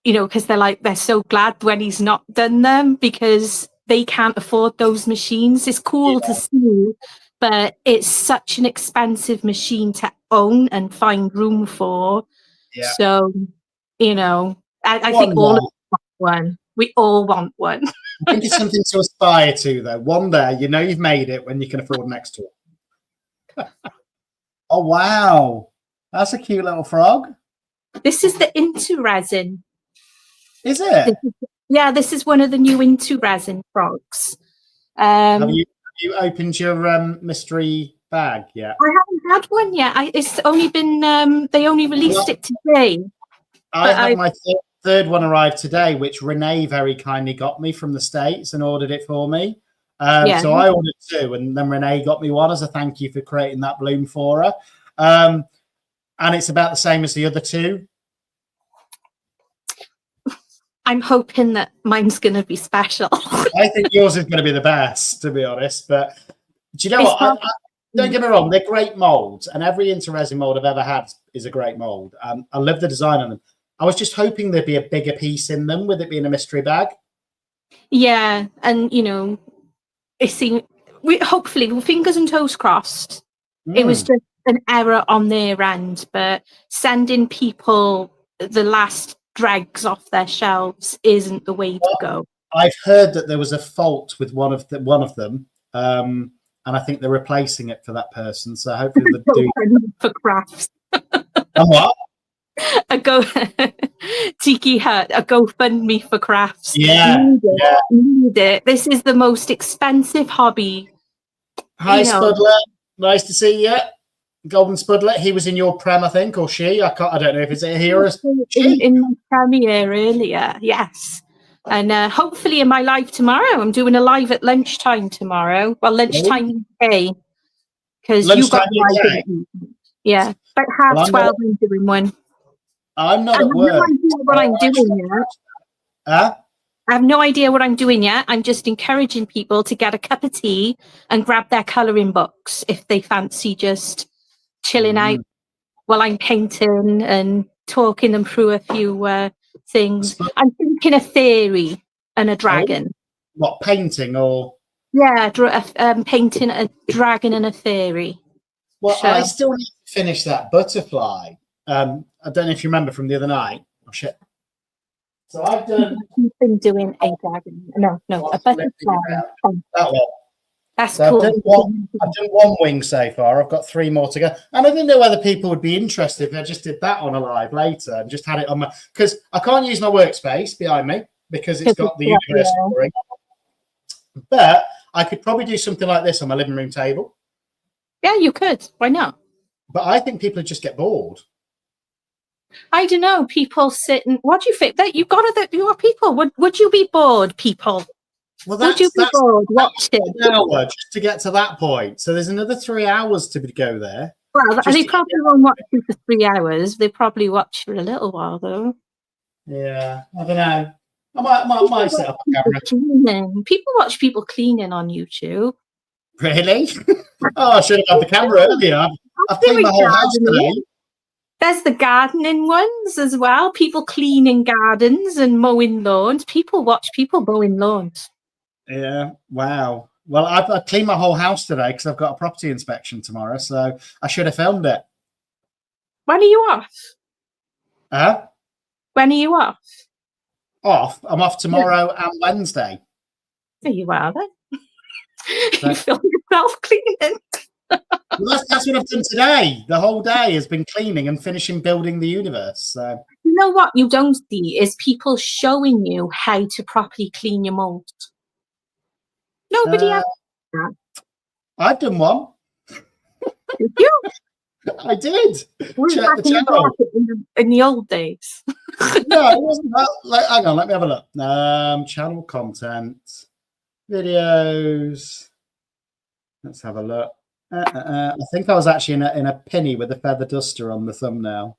You know, because they're so glad when he's not done them because they can't afford those machines. It's cool to see, but it's such an expensive machine to own and find room for. Yeah. So, you know, I think all of us want one. We all want one. I think it's something to aspire to, though. One day, you know you've made it when you can afford next to it. Oh, wow. That's a cute little frog. This is the Into resin. Is it? This is one of the new Into resin frogs. Have you opened your mystery bag yet? I haven't had one yet. It's only been they only released it today. I had my third one arrive today, which Renee very kindly got me from the States and ordered it for me. So I ordered two, and then Renee got me one as a thank you for creating that bloom for her. And it's about the same as the other two. I'm hoping that mine's going to be special. I think yours is going to be the best, to be honest. But do you know what? Don't get me wrong, they're great molds, and every Interresin mold I've ever had is a great mold. I love the design on them. I was just hoping there'd be a bigger piece in them with it being a mystery bag. Yeah, and you know, hopefully, fingers and toes crossed. It was just an error on their end, but sending people the last dregs off their shelves isn't the way to go. I've heard that there was a fault with one of them, and I think they're replacing it for that person. So hopefully they'll do for crafts. And what? Tiki Hut, a GoFundMe for crafts. Yeah, Need it. This is the most expensive hobby. Hi, Spudler. Nice to see you. Golden Spudlet, he was in your prem, I think, or she. I don't know if it's a he or a she. In my premiere earlier, yes. And hopefully in my live tomorrow. I'm doing a live at lunchtime tomorrow. Well, lunchtime UK. because you got Lunchtime UK. yeah, about Well, 12:30 I'm doing one. I'm not I have at no work. idea what I'm doing yet. Huh? I have no idea what I'm doing yet. I'm just encouraging people to get a cup of tea and grab their colouring books if they fancy just chilling out while I'm painting and talking them through a few things. I'm thinking a fairy and a dragon. What, painting or? Yeah, painting a dragon and a fairy. Well, Sure. I still need to finish that butterfly. I don't know if you remember from the other night. Oh shit! So I've done. You've been doing a dragon. No, a butterfly. That one. That's So cool. I've done one wing so far. I've got 3 more to go, and I didn't know whether people would be interested if I just did that on a live later and just had it on my, because I can't use my workspace behind me because it's got the universe scoring. But I could probably do something like this on my living room table. Yeah, you could. Why not? But I think people would just get bored. I don't know. People sit and what do you think? That you are people. Would you be bored, people? Well, would you be bored watching? An hour just to get to that point. So there's another 3 hours to go there. Well, and they probably won't watch you for 3 hours. They probably watch for a little while, though. Yeah, I don't know. I might set up a camera. Cleaning. People watch people cleaning on YouTube. Really? Oh, I should have had the camera earlier. I've cleaned my whole house today. There's the gardening ones as well. People cleaning gardens and mowing lawns. People watch people mowing lawns. Yeah, wow. Well, I've cleaned my whole house today because I've got a property inspection tomorrow, so I should have filmed it. When are you off? Huh? When are you off? Off? I'm off tomorrow and Wednesday. There you are then. You film yourself cleaning. Well, that's what I've done today. The whole day has been cleaning and finishing building the universe. So you know what you don't see is people showing you how to properly clean your mold. Nobody has that. I've done one. Did you? I did. Check the channel. In the old days. No, it wasn't that. Hang on, let me have a look. Channel content, videos. Let's have a look. I think I was actually in a penny with a feather duster on the thumbnail.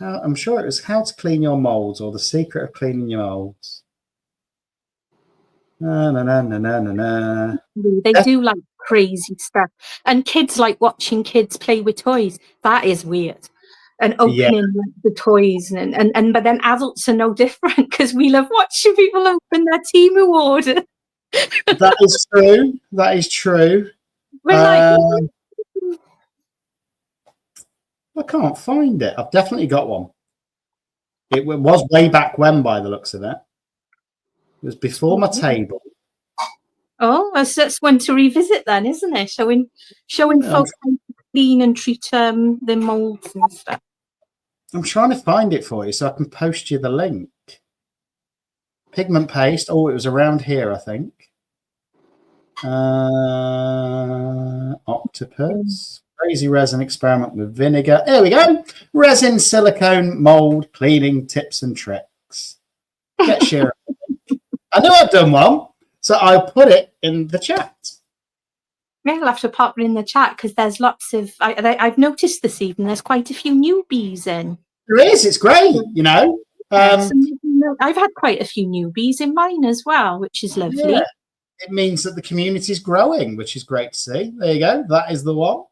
I'm sure it was how to clean your molds or the secret of cleaning your molds. They do like crazy stuff, and kids like watching kids play with toys. That is weird. And opening the toys, and but then adults are no different because we love watching people open their Temu order. That is true. That is true. We're I can't find it. I've definitely got one. It was way back when, by the looks of it. It was before my table. Oh, that's one to revisit then, isn't it? Showing folks how to clean and treat their molds and stuff. I'm trying to find it for you so I can post you the link. Pigment paste. Oh, it was around here, I think. Octopus. Crazy resin experiment with vinegar. There we go. Resin, silicone, mold, cleaning tips and tricks. Get sharing. I know I've done one, so I'll put it in the chat. Yeah, I'll have to pop it in the chat because there's lots of. I've noticed this evening there's quite a few newbies in. There is. It's great, you know. I've had quite a few newbies in mine as well, which is lovely. Yeah. It means that the community is growing, which is great to see. There you go. That is the one.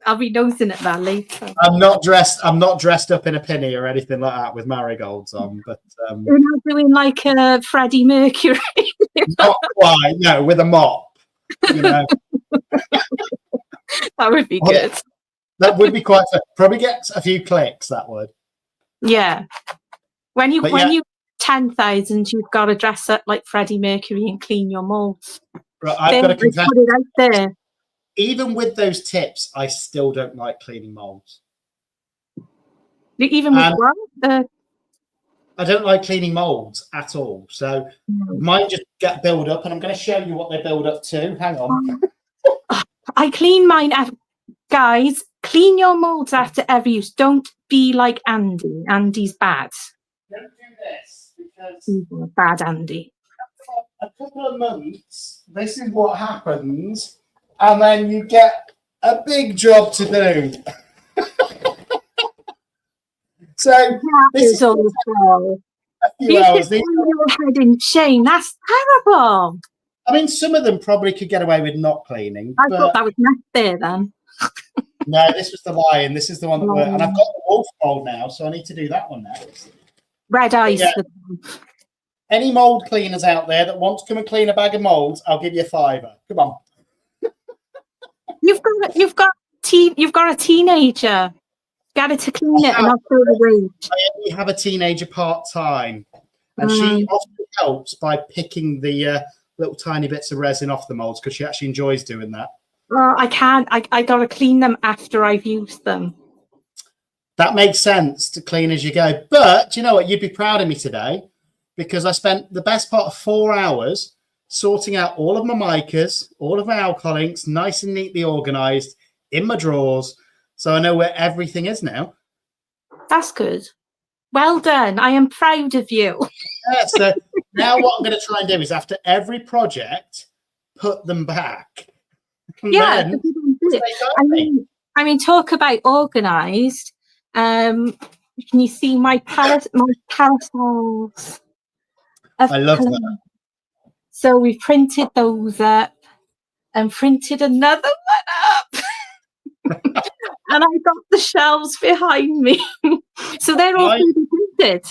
I'll be nosing at that later. I'm not dressed up in a penny or anything like that with marigolds on, but you're not doing like a Freddie Mercury. Not quite, no, with a mop. You know. That would be good. That would be quite fun. Probably get a few clicks, that would. Yeah. When you 10,000, you've got to dress up like Freddie Mercury and clean your molds. Right, I've got to confess. Put it out there. Even with those tips, I still don't like cleaning molds. Even with what? I don't like cleaning molds at all. So mine just get build up, and I'm going to show you what they build up to. Hang on. I clean mine. Guys, clean your molds after every use. Don't be like Andy. Andy's bad. Don't do this because bad Andy. a couple of months, this is what happens, and then you get a big job to do. So this is awful. a few You hours. should hang your head in shame. That's terrible. I mean, some of them probably could get away with not cleaning. I but thought that was next there then. no, this was the lion. This is the one that worked. And I've got the wolf mold now, so I need to do that one next. Red eyes. Yeah. Any mold cleaners out there that want to come and clean a bag of molds, I'll give you £5. Come on. You've got a teenager. Get her to clean it and I'll throw it away. I only have a teenager part-time, and she often helps by picking the little tiny bits of resin off the molds because she actually enjoys doing that. Well, I can't. I got to clean them after I've used them. That makes sense, to clean as you go. But do you know what? You'd be proud of me today because I spent the best part of 4 hours sorting out all of my micas, all of my alcohol inks, nice and neatly organised in my drawers. So I know where everything is now. That's good. Well done. I am proud of you. Yeah, so now what I'm going to try and do is after every project, put them back. And Yeah. then I mean, talk about organised. Can you see my parasols? I love that. So we printed those up and printed another one up. And I got the shelves behind me. So they're all 3D printed.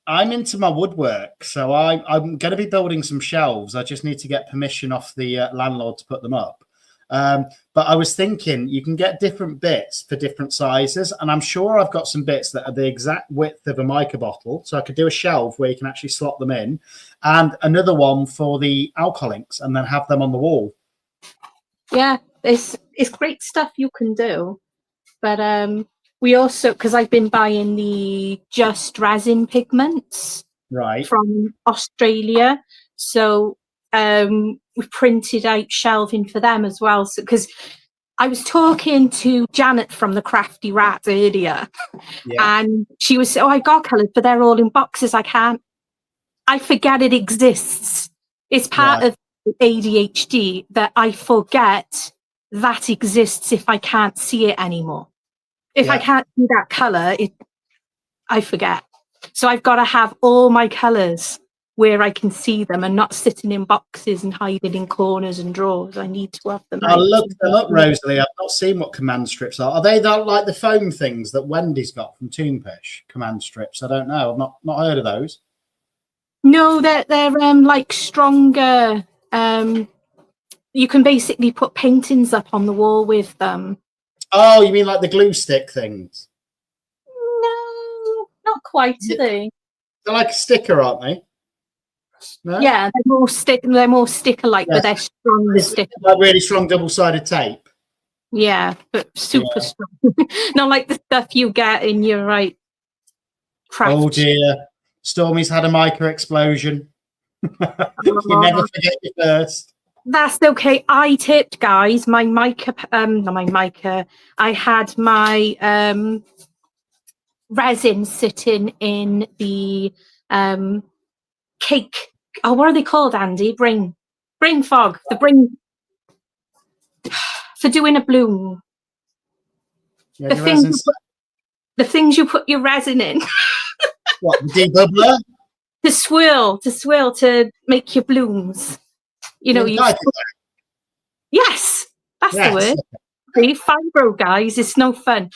I'm into my woodwork, so I'm going to be building some shelves. I just need to get permission off the landlord to put them up. But I was thinking you can get different bits for different sizes, and I'm sure I've got some bits that are the exact width of a mica bottle, so I could do a shelf where you can actually slot them in, and another one for the alcohol inks, and then have them on the wall. Yeah, it's great stuff you can do. But we also, because I've been buying the Just Resin pigments from Australia, so we printed out shelving for them as well. So because I was talking to Janet from the Crafty Rat earlier, and she was, I got colours, but they're all in boxes. I forget it exists. It's part of ADHD that I forget that exists if I can't see it anymore. If I can't see that colour, I forget. So I've got to have all my colours where I can see them and not sitting in boxes and hiding in corners and drawers. I need to have them. I'll look them up, Rosalie. I've not seen what command strips are. Are they like the foam things that Wendy's got from Toonfish? Command strips? I don't know. I've not heard of those. No, they're like stronger. You can basically put paintings up on the wall with them. Oh, you mean like the glue stick things? No, not quite, are they? They're like a sticker, aren't they? No? Yeah, they're more sticker-like, but they're strong sticker. Like really strong double-sided tape. Yeah, but super strong. Not like the stuff you get in your craft. Oh dear, Stormy's had a mica explosion. You never forget your first. That's okay. I tipped, guys. My mica, not my mica. I had my resin sitting in the cake. Oh, what are they called, Andy? Brain fog. The brain for doing a bloom. Yeah, the things you put your resin in. What, the debubbler? To swirl to make your blooms. You know, yes, that's the word. See, fibro, guys, it's no fun.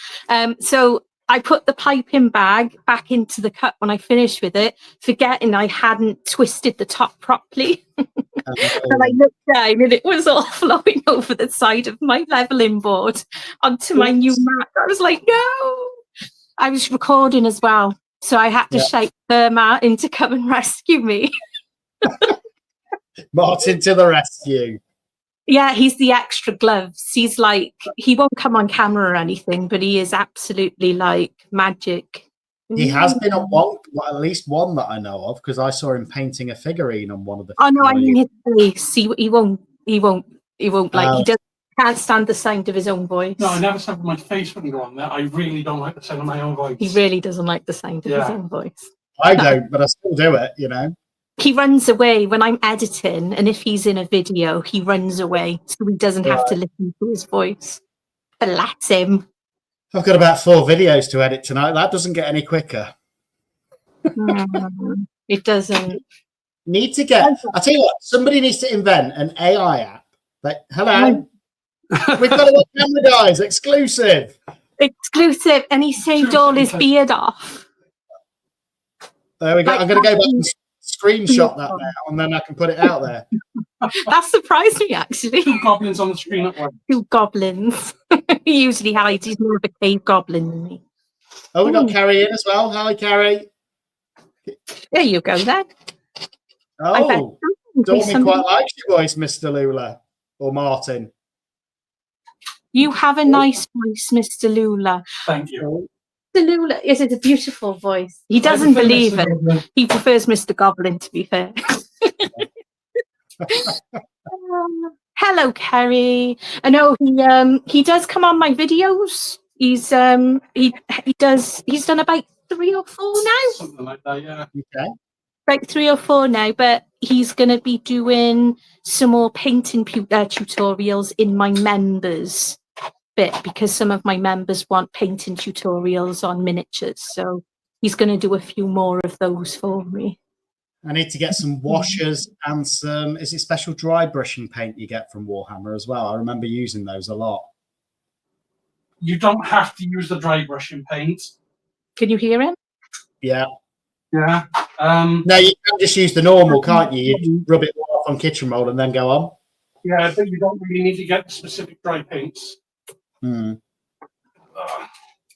So I put the piping bag back into the cup when I finished with it, forgetting I hadn't twisted the top properly. And I looked down and it was all flowing over the side of my leveling board onto my new mat. I was like, no. I was recording as well, so I had to shout for Martin to come and rescue me. Martin to the rescue. Yeah, he's the extra gloves. He's like, he won't come on camera or anything, but he is absolutely like magic. He has been on one, at least one that I know of, because I saw him painting a figurine on one of the. Oh no, I mean his face. He won't like. He can't stand the sound of his own voice. No, I never said my face wouldn't go on there. I really don't like the sound of my own voice. He really doesn't like the sound of his own voice. I don't, but I still do it, you know. He runs away when I'm editing, and if he's in a video, he runs away so he doesn't have to listen to his voice. Bless him. I've got about 4 videos to edit tonight. That doesn't get any quicker. It doesn't. Need to get. I tell you what, somebody needs to invent an AI app. Like, hello, we've got a camera, guys, exclusive. Exclusive, and he saved all his beard off. There we go. I'm going to go back and screenshot that now, and then I can put it out there. That surprised me, actually. 2 goblins on the screen at once. 2 goblins. He usually hides. He's more of a cave goblin than me. Oh, we got Carrie in as well. Hi, Carrie. There you go, then. Oh, Dormy quite likes your voice, Mr. Lula or Martin. You have a nice voice, Mr. Lula. Thank you. Mr. Lula is a beautiful voice. He doesn't believe it. He prefers Mr. Goblin, to be fair. Hello, Kerry. I know he does come on my videos. He's done about 3 or 4 now. Something like that, yeah. Okay. Like 3 or 4 now, but he's going to be doing some more painting tutorials in my members bit, because some of my members want painting tutorials on miniatures. So he's going to do a few more of those for me. I need to get some washers and some, is it special dry brushing paint you get from Warhammer as well? I remember using those a lot. You don't have to use the dry brushing paint. Can you hear him? Yeah. Yeah. No, you can just use the normal, can't you? You rub it off on kitchen roll and then go on. Yeah, but you don't really need to get specific dry paints.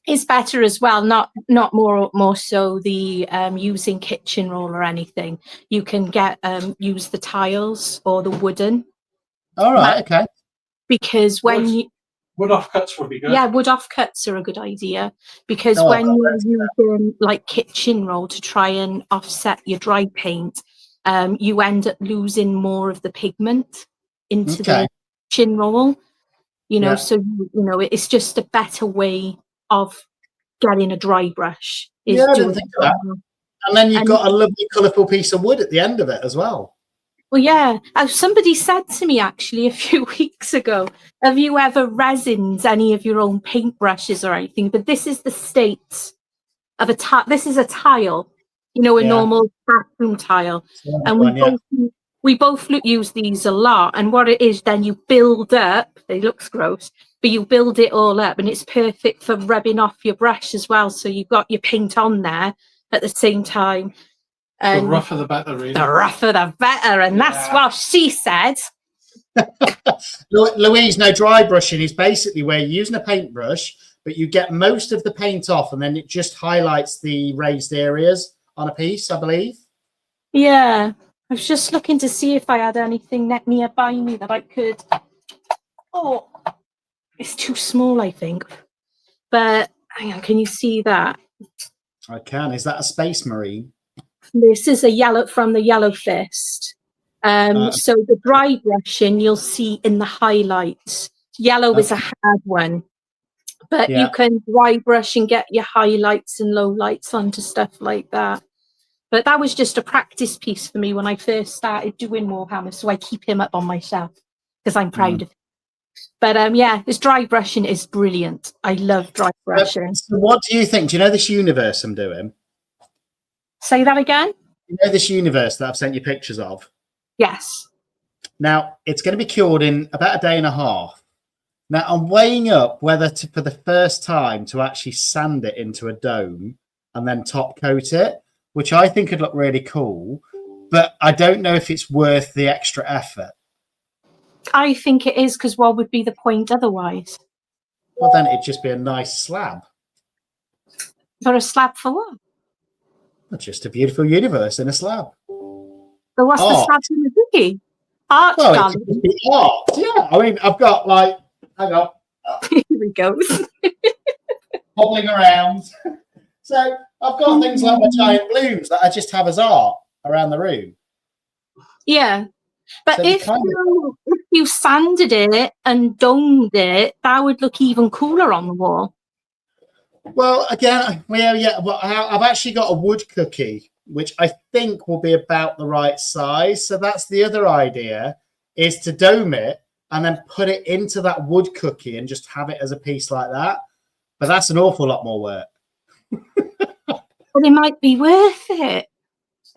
It's better as well, not more so the using kitchen roll or anything. You can get use the tiles or the wooden. All right, okay. Because when you wood offcuts would be good. Yeah, wood offcuts are a good idea, because when you're using like kitchen roll to try and offset your dry paint, you end up losing more of the pigment into the kitchen roll. You know, so you know it's just a better way of getting a dry brush. I didn't think of that. And then you've got a lovely colourful piece of wood at the end of it as well. Well, yeah. Somebody said to me actually a few weeks ago, have you ever resined any of your own paintbrushes or anything? But this is the state of a tile. This is a tile, you know, a normal bathroom tile. And we both use these a lot. And what it is, then you build up, it looks gross, but you build it all up and it's perfect for rubbing off your brush as well. So you've got your paint on there at the same time. The rougher the better, really. The rougher the better, and that's what she said. Louise, no, dry brushing is basically where you're using a paintbrush, but you get most of the paint off and then it just highlights the raised areas on a piece, I believe. Yeah, I was just looking to see if I had anything nearby me that I could... Oh, it's too small, I think. But hang on, can you see that? I can. Is that a Space Marine? This is a yellow from the Yellow Fist. So the dry brushing you'll see in the highlights. Yellow is a hard one, but you can dry brush and get your highlights and lowlights onto stuff like that. But that was just a practice piece for me when I first started doing Warhammer, so I keep him up on my shelf because I'm proud of him. But yeah, this dry brushing is brilliant. I love dry brushing. So what do you think? Do you know this universe I'm doing? Say that again? You know this universe that I've sent you pictures of? Yes. Now, it's going to be cured in about a day and a half. Now, I'm weighing up whether to, for the first time, to actually sand it into a dome and then top coat it, which I think would look really cool. But I don't know if it's worth the extra effort. I think it is, because what would be the point otherwise? Well, then it'd just be a nice slab. For a slab for what? Well, just a beautiful universe in a slab. But what's the slab in the biggie? Art gallery. Art. Yeah, I mean, I've got like, hang on. Here we go. Hobbling around. So I've got things like my giant blooms that I just have as art around the room. Yeah. But So if you sanded it and domed it, that would look even cooler on the wall. Well, again, well, yeah. Well, I've actually got a wood cookie which I think will be about the right size. So that's the other idea, is to dome it and then put it into that wood cookie and just have it as a piece like that. But that's an awful lot more work. But it might be worth it.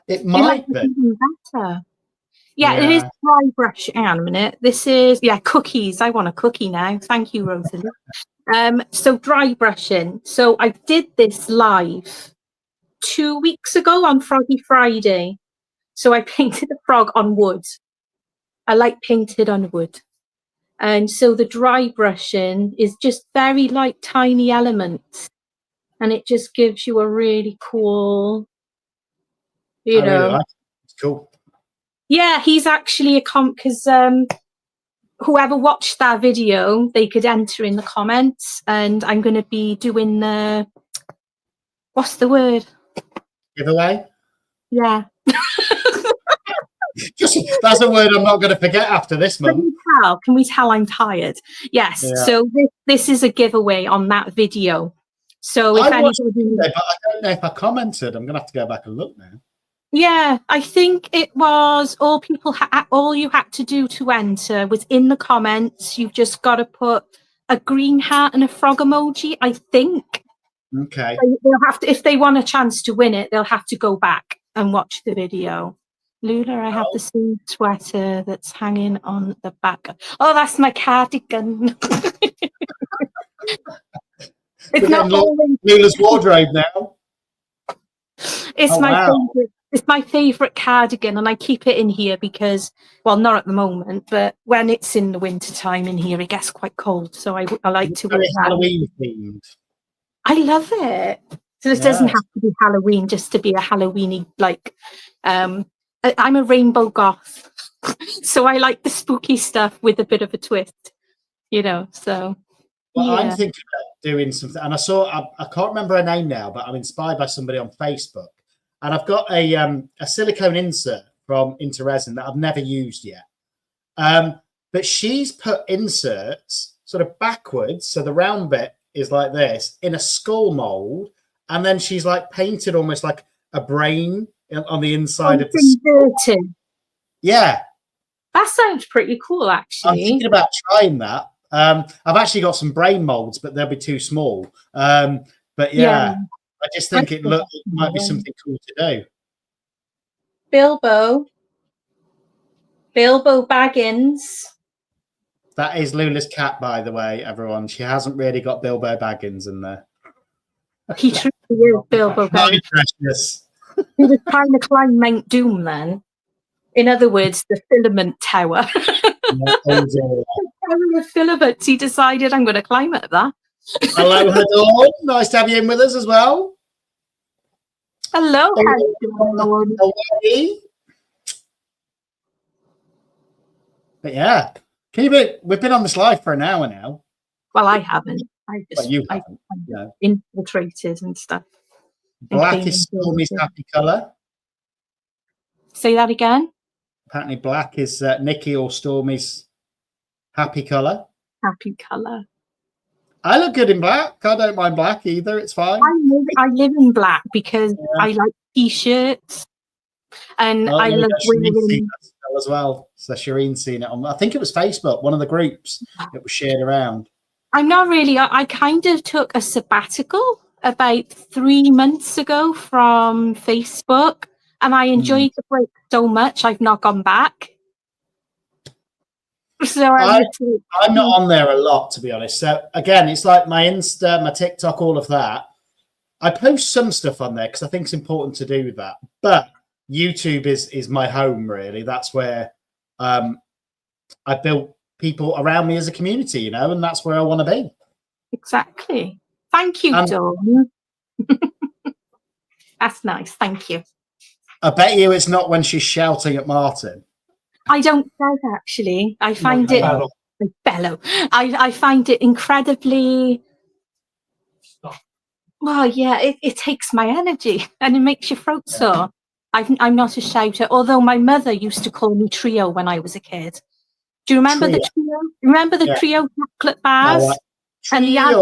It might be. Even better. Yeah, it is dry brush. Hang on a minute. This is, cookies. I want a cookie now. Thank you, Rosalie. So dry brushing. So I did this live 2 weeks ago on Froggy Friday. So I painted a frog on wood. I like painted on wood. And so the dry brushing is just very like tiny elements. And it just gives you a really cool, you know. Really like it. It's cool. Yeah, he's actually a because whoever watched that video, they could enter in the comments, and I'm going to be doing the, what's the word? Giveaway? Yeah. That's a word I'm not going to forget after this month. Can we tell I'm tired? Yes. Yeah. So this is a giveaway on that video. So if anybody, but I don't know if I commented. I'm going to have to go back and look now. Yeah, I think it was all you had to do to enter was in the comments. You've just got to put a green hat and a frog emoji, I think. Okay. So they'll have to, if they want a chance to win it, they'll have to go back and watch the video. Lula, I have the same sweater that's hanging on the back. Oh, that's my cardigan. It's not always Lula's wardrobe now. It's favorite. It's my favorite cardigan, and I keep it in here because, well, not at the moment, but when it's in the winter time in here, it gets quite cold. So I like to wear that. Halloween themed. I love it. So it doesn't have to be Halloween just to be a Halloweeny like. I'm a rainbow goth, so I like the spooky stuff with a bit of a twist, you know. So. Well, I'm thinking about doing something, and I can't remember her name now, but I'm inspired by somebody on Facebook, and I've got a silicone insert from Interresin that I've never used yet. But she's put inserts sort of backwards, so the round bit is like this in a skull mold, and then she's like painted almost like a brain on the inside of the skull. Yeah, that sounds pretty cool, actually. I'm thinking about trying that. I've actually got some brain molds, but they'll be too small. But yeah, I just think it might be something cool to do. Bilbo Baggins. That is Lula's cat, by the way, everyone. She hasn't really got Bilbo Baggins in there. He truly is Bilbo Baggins. Precious. He was trying to climb Mount Doom then. In other words, the filament tower. The filaments, he decided I'm going to climb at that. Hello, Dawn. Nice to have you in with us as well. Hello, But yeah, we've been on this live for an hour now. Well, I haven't. I infiltrated and stuff. Black is Stormy's happy colour. Say that again. Apparently, black is Nikki or Stormy's happy colour. Happy colour. I look good in black. I don't mind black either. It's fine. I live in black because I like t-shirts, and I love wearing as well. So Shireen's seen it on. I think it was Facebook, one of the groups. It was shared around. I'm not really. I kind of took a sabbatical about 3 months ago from Facebook, and I enjoyed the break so much. I've not gone back. So I'm not on there a lot, to be honest. So again, it's like my Insta, my TikTok, all of that. I post some stuff on there because I think it's important to do that. But YouTube is my home, really. That's where I built people around me as a community, you know, and that's where I want to be. Exactly. Thank you, Dawn. That's nice. Thank you. I bet you it's not when she's shouting at Martin. I don't know, actually. I find it bellow. I find it incredibly. Well, yeah, it takes my energy and it makes your throat sore. I'm not a shouter, although my mother used to call me Trio when I was a kid. Do you remember the Trio? Remember the Trio chocolate bars? Trio, and the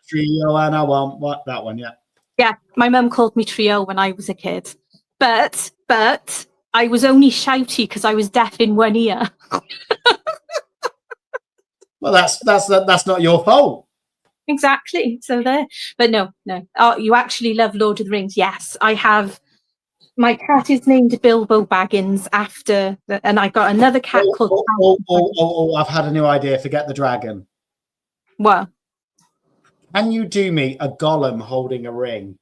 Trio, and I want that one, yeah. Yeah, my mum called me Trio when I was a kid, but I was only shouty because I was deaf in one ear. Well, that's not your fault. Exactly. So there, but no. Oh, you actually love Lord of the Rings? Yes, I have. My cat is named Bilbo Baggins after, and I got another cat called. I've had a new idea. Forget the dragon. What? Can you do me a golem holding a ring?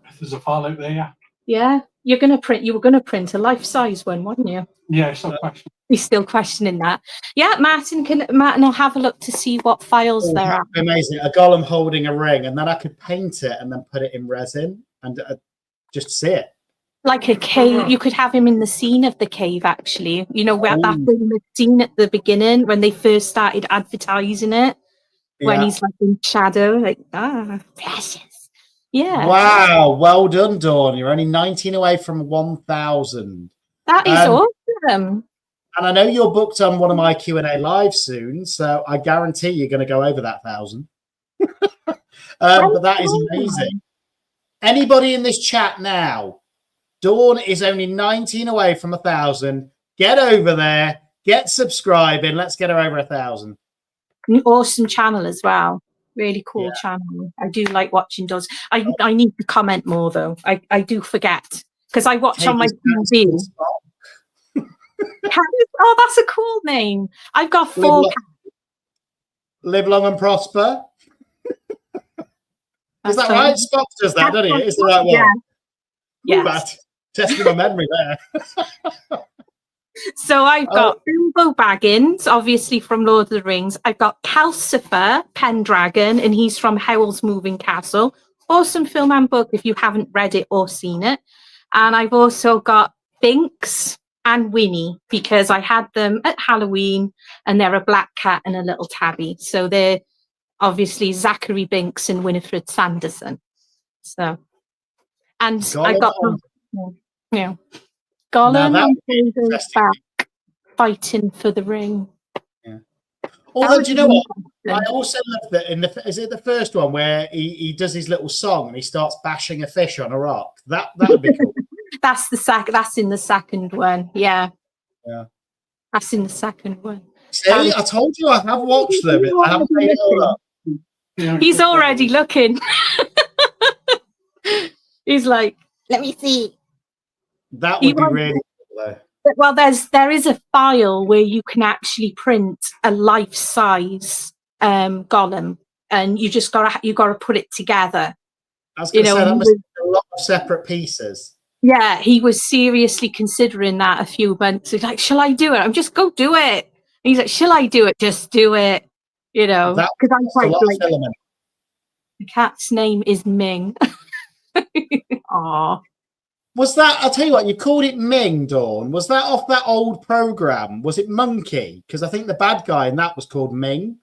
If there's a file out there, yeah. Yeah, you were gonna print a life-size one, weren't you? Yeah, it's no question. He's still questioning that. Yeah, Martin will have a look to see what files there are. Amazing. A golem holding a ring, and then I could paint it and then put it in resin and just see it. Like a cave. You could have him in the scene of the cave, actually. You know, where that famous scene at the beginning when they first started advertising it, when he's like in shadow, like, precious. Yeah. Wow. Well done, Dawn. You're only 19 away from 1,000. That is awesome. And I know you're booked on one of my Q&A lives soon, so I guarantee you're going to go over that 1,000. But that is amazing. Anybody in this chat now? Dawn is only 19 away from 1,000. Get over there. Get subscribing. Let's get her over 1,000. An awesome channel as well. Really cool channel. I do like watching Dawn's. I need to comment more though. I do forget because I watch on my TV. Oh, that's a cool name. I've got 4 cats. Live long and prosper. Is that right? Spock does that, doesn't he? Is the right one? Yeah. Testing my memory there. So I've got Bilbo Baggins, obviously from Lord of the Rings. I've got Calcifer, Pendragon, and he's from Howl's Moving Castle. Awesome film and book if you haven't read it or seen it. And I've also got Binks and Winnie because I had them at Halloween, and they're a black cat and a little tabby. So they're obviously Zachary Binks and Winifred Sanderson. So, and I got Gollum and back fighting for the ring. Yeah. Although, do you know what? I also love that is it the first one where he does his little song and he starts bashing a fish on a rock? That would be cool. That's in the second one. Yeah. Yeah. That's in the second one. See, I told you I have watched them. I haven't made it all up. He's already looking. He's like, let me see. That would be really cool, though. Well, there is a file where you can actually print a life-size Gollum, and you gotta put it together. I was going to say that must be a lot of separate pieces. Yeah, he was seriously considering that a few months. He's like, "Shall I do it?" I'm just go do it. And he's like, "Shall I do it?" Just do it. You know, because I'm quite like. The cat's name is Ming. Aww. Was that? I'll tell you what. You called it Ming, Dawn. Was that off that old program? Was it Monkey? Because I think the bad guy in that was called Ming.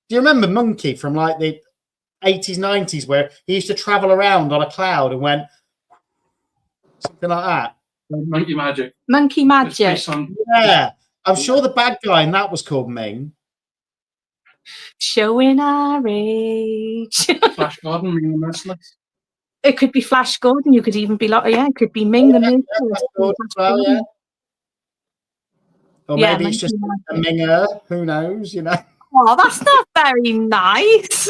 Do you remember Monkey from like the 80s, 90s, where he used to travel around on a cloud and went something like that? Monkey Magic. Monkey Magic. Yeah, I'm sure the bad guy in that was called Ming. Showing our age. Flash Gordon, Ming the Merciless. It could be Flash Gordon. You could even be like, it could be Ming the Merciless. Or maybe it's just a Minger. Who knows? You know. Oh, that's not very nice.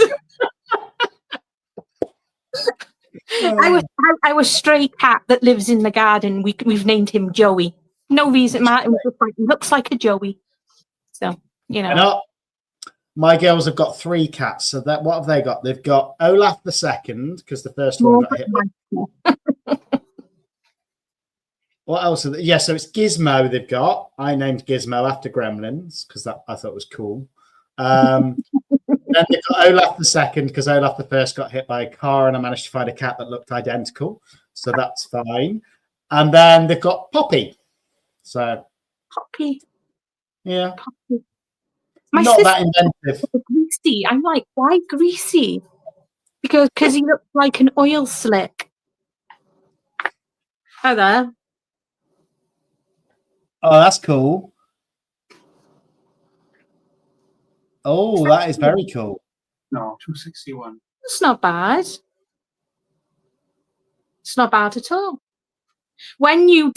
Our stray cat that lives in the garden, we've named him Joey. No reason. Martin was just like, he looks like a Joey. So, you know. My girls have got 3 cats. So what have they got? They've got Olaf the second, because the first one got hit. What else? So it's Gizmo they've got. I named Gizmo after Gremlins because I thought was cool. Then they've got Olaf the second because Olaf the first got hit by a car, and I managed to find a cat that looked identical, so that's fine. And then they've got Poppy. So Poppy, yeah, Poppy. Not that inventive. Greasy. I'm like, why Greasy? Because he looks like an oil slick. Oh, there. Oh, that's cool. Oh, that is very cool. No, 261. It's not bad. It's not bad at all. When you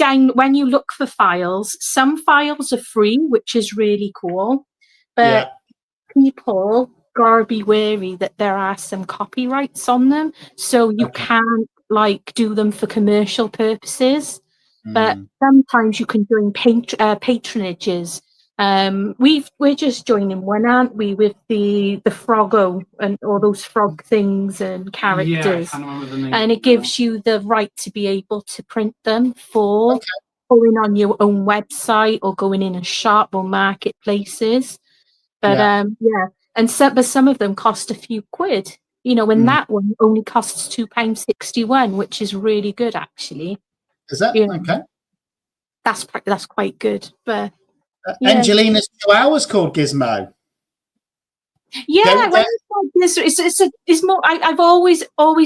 look for files, some files are free, which is really cool. But people gotta be wary that there are some copyrights on them, so you can't like do them for commercial purposes. But sometimes you can join patronages. We're just joining one, aren't we, with the Froggo and all those frog things and characters. Yeah, I can't remember the name. And it gives you the right to be able to print them for going on your own website or going in a shop or marketplaces. But and some of them cost a few quid. You know, and that one only costs £2.61, which is really good actually. Is that okay? That's quite good. But Angelina's Chihuahua's called Gizmo. Yeah, it's more. I've always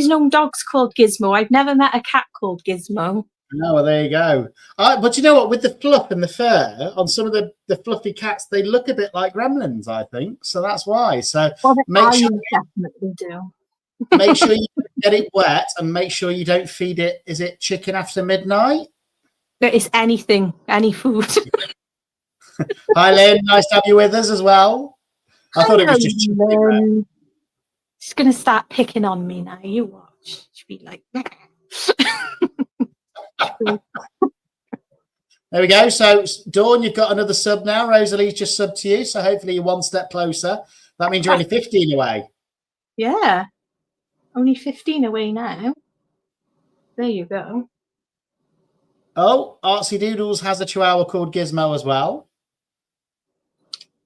known dogs called Gizmo. I've never met a cat called Gizmo. No, well, there you go. But you know what? With the fluff and the fur on some of the fluffy cats, they look a bit like gremlins, I think. So that's why. So make sure definitely do. Make sure you get it wet and make sure you don't feed it. Is it chicken after midnight? It's anything, any food. Hi, Lynn. Nice to have you with us as well. I thought it was just chicken. She's going to start picking on me now. You watch. She'll be like... There we go. So, Dawn, you've got another sub now. Rosalie's just subbed to you. So, hopefully you're one step closer. That means you're only 15 away. Yeah. Only 15 away now. There you go. Oh, Artsy Doodles has a chihuahua called Gizmo as well.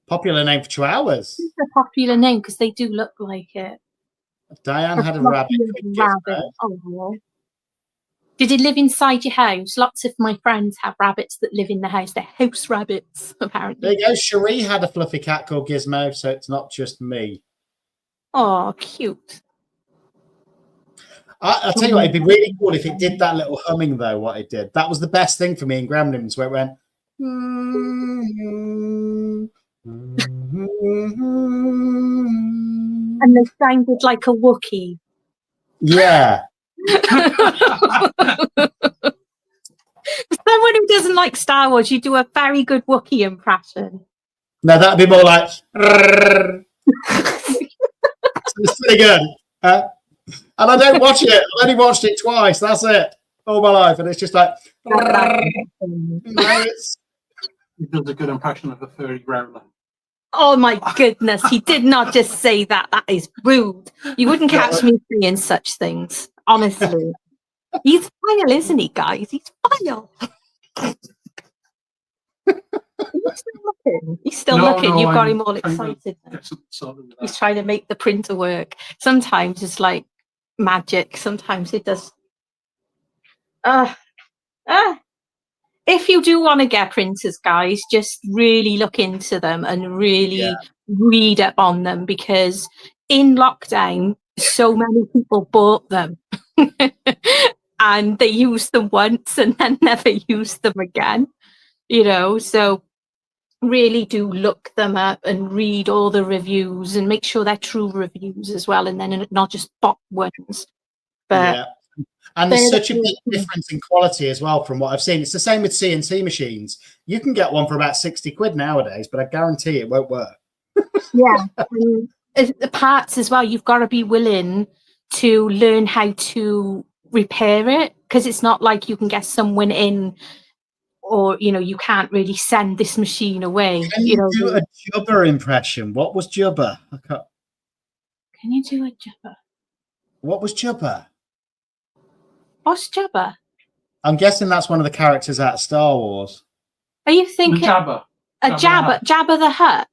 Popular name for chihuahuas. It's a popular name because they do look like it. Diane had a rabbit. Oh. Did it live inside your house? Lots of my friends have rabbits that live in the house. They're house rabbits, apparently. There you go. Cherie had a fluffy cat called Gizmo, so it's not just me. Oh, cute. I'll tell you what, it'd be really cool if it did that little humming, though, what it did. That was the best thing for me in Gremlins, where it went... And they sounded like a Wookiee. Yeah. Someone who doesn't like Star Wars, you do a very good Wookiee impression. No, that'd be more like... It's pretty good. And I don't watch it. I've only watched it twice. That's it. All my life. And it's just like... He does a good impression of a furry growler. Oh my goodness, he did not just say that. That is rude. You wouldn't catch me saying such things, honestly. He's vile, isn't he, guys? He's vile. He's still looking. You've got him all excited. He's trying to make the printer work. Sometimes it's like magic. Sometimes it does. If you do want to get printers, guys, just really look into them and really read up on them, because in lockdown, so many people bought them and they used them once and then never used them again, you know, so really do look them up and read all the reviews and make sure they're true reviews as well, and then not just bot ones. But and there's such a big difference in quality as well from what I've seen. It's the same with CNC machines. You can get one for about 60 quid nowadays, but I guarantee it won't work. Yeah. The parts as well, you've got to be willing to learn how to repair it, because it's not like you can get someone in, or, you know, you can't really send this machine away. Can you do a Jubber impression? What was Jubber? Can you do a Jubber? What was Jubber? What's Jabba? I'm guessing that's one of the characters out of Star Wars. Are you thinking Jabba? Jabba the Hutt?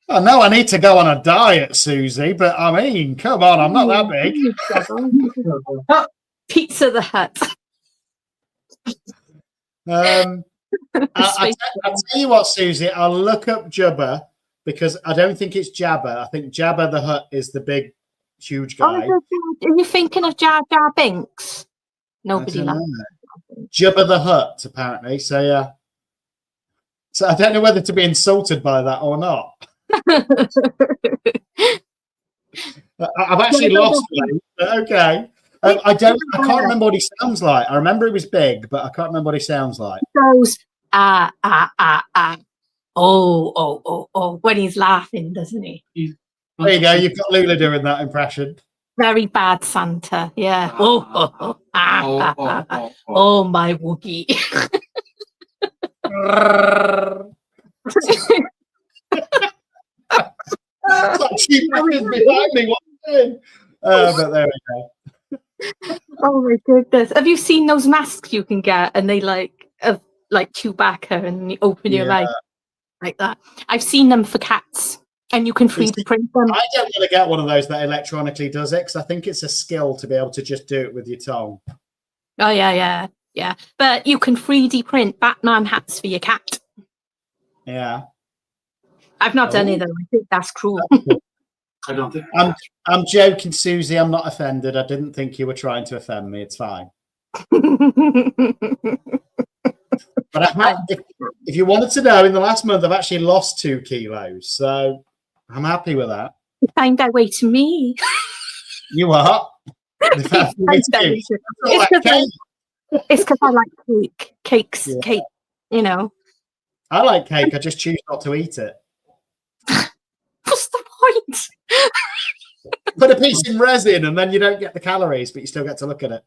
Oh, no, I need to go on a diet, Susie, but I mean, come on, I'm not that big. Pizza the Hutt. I'll tell you what, Susie, I'll look up Jabba, because I don't think it's Jabba. I think Jabba the Hutt is the big, huge guy. Are you thinking of Jar Jar Binks? Nobody likes Jabba the Hutt, apparently. So, yeah. So I don't know whether to be insulted by that or not. I've actually lost weight, but okay. I can't remember what he sounds like. I remember he was big, but I can't remember what he sounds like. He goes, oh, when he's laughing, doesn't he? There you go. You've got Lula doing that impression. Very bad Santa. Yeah. Oh, my Wookie. It's like two buttons behind me. What are you doing? But there we go. Oh my goodness. Have you seen those masks you can get and they like Chewbacca and you open your mouth like that? I've seen them for cats and you can 3D print them. I don't want to get one of those that electronically does it because I think it's a skill to be able to just do it with your tongue. Oh, yeah. But you can 3D print Batman hats for your cat. Yeah. I've not done it though. I think that's cruel. I don't think. I'm joking, Susie. I'm not offended. I didn't think you were trying to offend me. It's fine. But if you wanted to know, in the last month, I've actually lost 2 kilos. So I'm happy with that. You find that way to me. You are? It's because I like cakes, cake, you know. I like cake. I just choose not to eat it. What's the point? Put a piece in resin and then you don't get the calories, but you still get to look at it.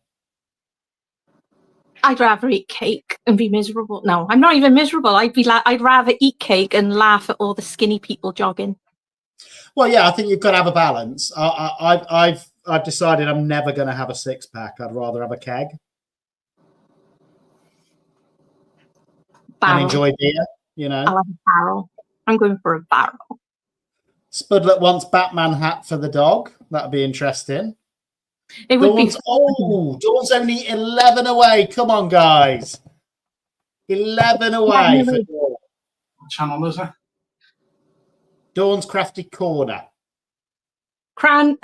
I'd rather eat cake and be miserable. No, I'm not even miserable. I'd rather eat cake and laugh at all the skinny people jogging. Well, yeah, I think you've got to have a balance. I've decided I'm never going to have a 6-pack. I'd rather have a keg. Barrel. And enjoy beer, you know. I'll have a barrel. I'm going for a barrel. Spudlet wants Batman hat for the dog. That'd be interesting. It would be. Dawn's only 11 away. Come on, guys. 11 away. For Dawn. What channel is it? Dawn's Crafty Corner. Can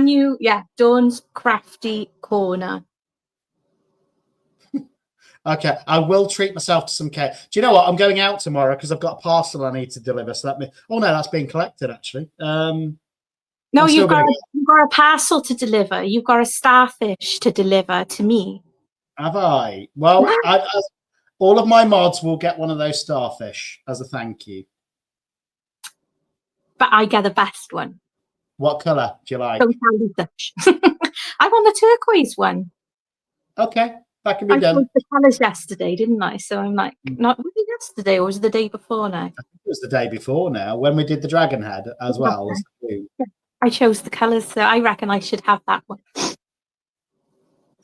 you? Yeah, Dawn's Crafty Corner. Okay, I will treat myself to some cake. Do you know what? I'm going out tomorrow because I've got a parcel I need to deliver. So oh no, that's being collected actually. No, you've got a parcel to deliver. You've got a starfish to deliver to me. Have I? Well, all of my mods will get one of those starfish as a thank you. But I get the best one. What colour do you like? Don't sound Dutch. I want the turquoise one. Okay. That can be done. I chose the colours yesterday, didn't I? So I'm like, was it yesterday or was it the day before now? I think it was the day before now when we did the dragon head as well. Okay. I chose the colours, so I reckon I should have that one.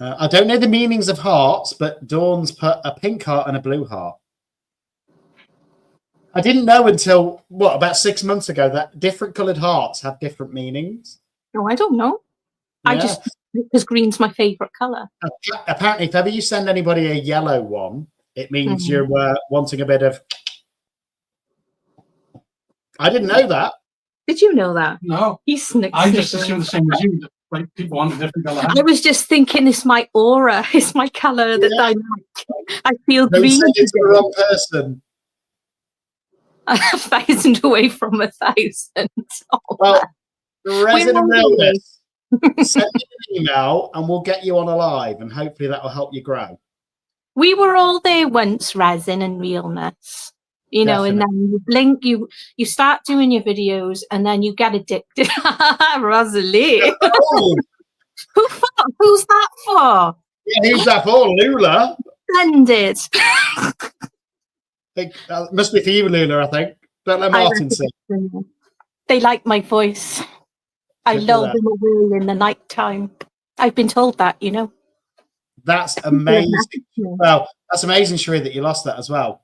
I don't know the meanings of hearts, but Dawn's put a pink heart and a blue heart. I didn't know until, about 6 months ago that different coloured hearts have different meanings. No, I don't know. Yeah. Because green's my favourite colour. Apparently, if ever you send anybody a yellow one, it means you're wanting a bit of... I didn't know that. Did you know that? No. I just assumed the same as you. Like people want a different colour. I was just thinking it's my aura. It's my colour that I like. I feel green. It's the wrong person. 1,000 away from 1,000. Oh, well, resin and realness. Send me an email and we'll get you on a live and hopefully that will help you grow. We were all there once, resin and realness. You know, and then you start doing your videos and then you get addicted. Rosalie. Oh. Who's that for? Yeah, who's that for? Lula. Splendid. Must be for you, Lula, I think. Don't let Martin say. They like my voice. I lull them away in the night time. I've been told that, you know. That's amazing. Well, that's amazing, Sheree, that you lost that as well.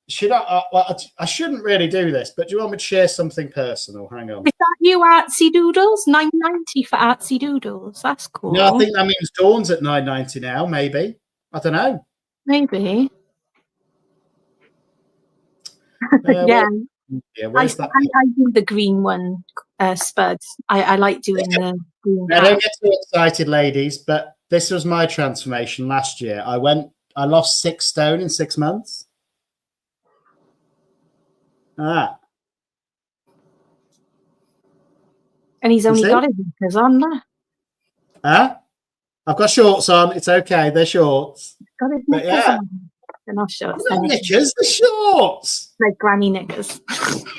Should I shouldn't really do this, but do you want me to share something personal? Hang on. Is that you, Artsy Doodles? $9.90 for Artsy Doodles. That's cool. No, I think that means Dawn's at $9.90 now. Maybe. I don't know. Maybe. Yeah. I do the green one, Spuds. I like doing the green. I don't get too excited, ladies, but this was my transformation last year. I lost 6 stone in 6 months. And he's only see? got his knickers on there. Huh? I've got shorts on. It's okay. They're shorts. Got his But knickers yeah. on. They're not shorts. Not They're knickers, the shorts. like granny knickers.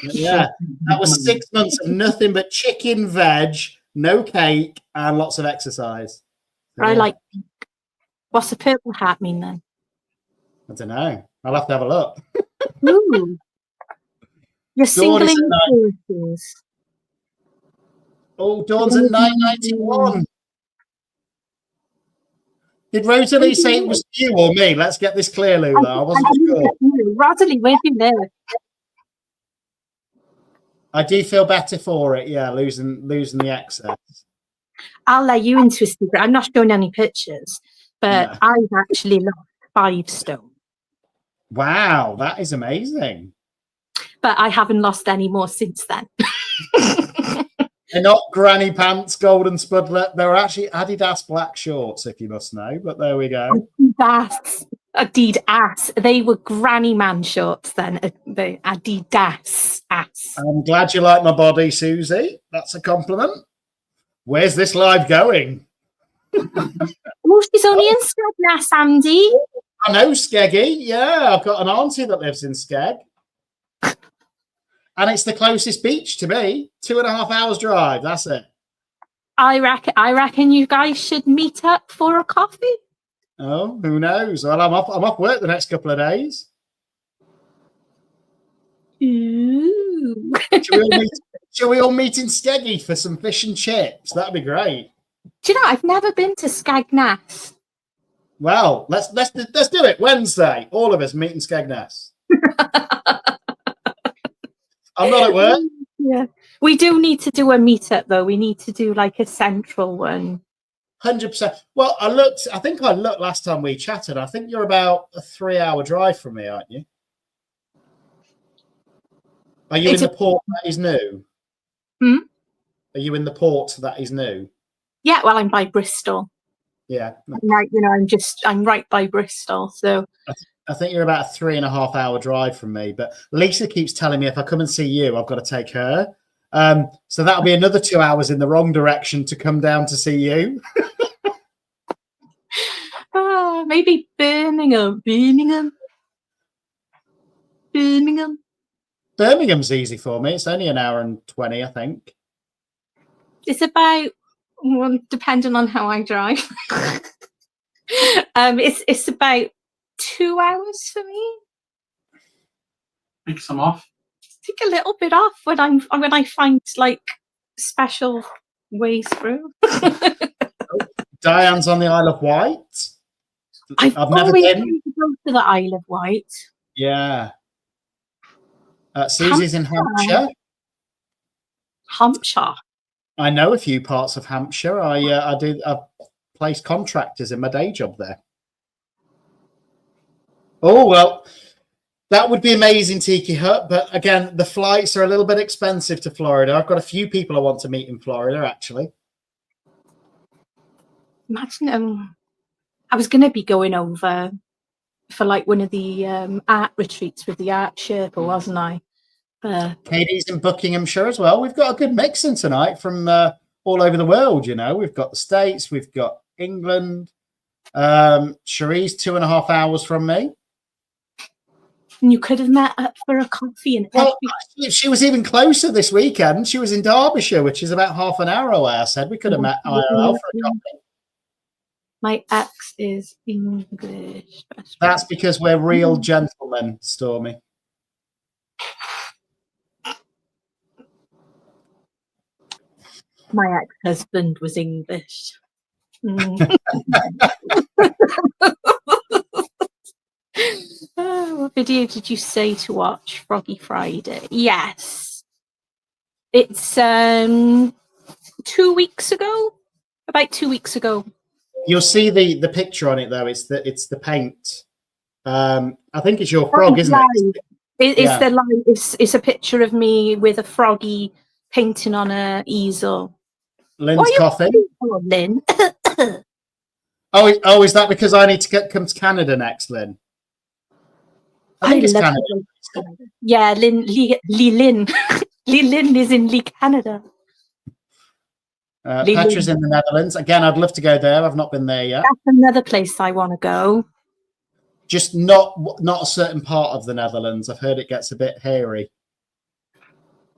Yeah. That was 6 months of nothing but chicken, veg, no cake, and lots of exercise. I like pink. What's the purple hat mean then? I don't know. I'll have to have a look. Ooh. You're singling choices. Oh, Dawn's at 9.91. Did Rosalie say it was you or me? Let's get this clear, Lula. I wasn't sure. Rosalie, where'd you live? I do feel better for it. Yeah, losing the excess. I'll let you into a secret. I'm not showing any pictures, but No. I've actually lost 5 stone. Wow, that is amazing. But I haven't lost any more since then. They're not granny pants, golden spudlet. They're actually Adidas black shorts, if you must know. But there we go. Adidas. They were granny man shorts then. The Adidas ass. I'm glad you like my body, Susie. That's a compliment. Where's this live going? Oh, she's only in Skegness, Andy. I know Skeggy. Yeah, I've got an auntie that lives in Skeg. And it's the closest beach to me. 2.5 hours drive. That's it. I reckon you guys should meet up for a coffee. Oh, who knows? Well, I'm off work the next couple of days. Ooh. Shall we all meet in Skeggy for some fish and chips? That'd be great. Do you know, I've never been to Skegness. Well, let's do it Wednesday. All of us meet in Skegness. I'm not at work. Yeah, we do need to do a meetup though. We need to do like a central one. 100%. Well, I think I looked last time we chatted. I think you're about a 3-hour drive from me, aren't you? Are you in the port that is new? Hmm? Are you in the port that is new? Yeah, well, I'm by Bristol. Yeah. Right, I'm right by Bristol. So I think you're about a 3.5 hour drive from me. But Lisa keeps telling me if I come and see you, I've got to take her. So that'll be another 2 hours in the wrong direction to come down to see you. Maybe Birmingham. Birmingham's easy for me. It's only 1 hour and 20, I think. It's about, well, depending on how I drive. It's about 2 hours for me. Take some off. Take a little bit off when I find like special ways through. Diane's on the Isle of Wight. I've never always been. wanted to go to the Isle of Wight. Yeah. Susie's in Hampshire. Hampshire. I know a few parts of Hampshire. I've placed contractors in my day job there. Oh, well, that would be amazing, Tiki Hut. But again, the flights are a little bit expensive to Florida. I've got a few people I want to meet in Florida, actually. Imagine, I was going to be going over for like one of the art retreats with the art Sherpa, wasn't I? Katie's in Buckinghamshire as well. We've got a good mix in tonight from all over the world, you know. We've got the States, we've got England. Cherie's 2.5 hours from me. And you could have met up for a coffee. And well, she was even closer this weekend. She was in Derbyshire, which is about half an hour away. I said we could have met IRL for a coffee. My ex is English. That's because we're real gentlemen, Stormy. My ex-husband was English. What video did you say to watch? Froggy Friday. Yes. It's 2 weeks ago. About 2 weeks ago. You'll see the picture on it though. It's the paint. I think it's your frog, isn't it? It's a picture of me with a froggy painting on a easel. Lynn's coughing. Lynn. Oh, is that because I need to come to Canada next, Lynn? I think it's Canada. Yeah, Lynn. Lee Lynn is in Lee, Canada. Petra's in the Netherlands. Again, I'd love to go there. I've not been there yet. That's another place I want to go. Just not a certain part of the Netherlands. I've heard it gets a bit hairy.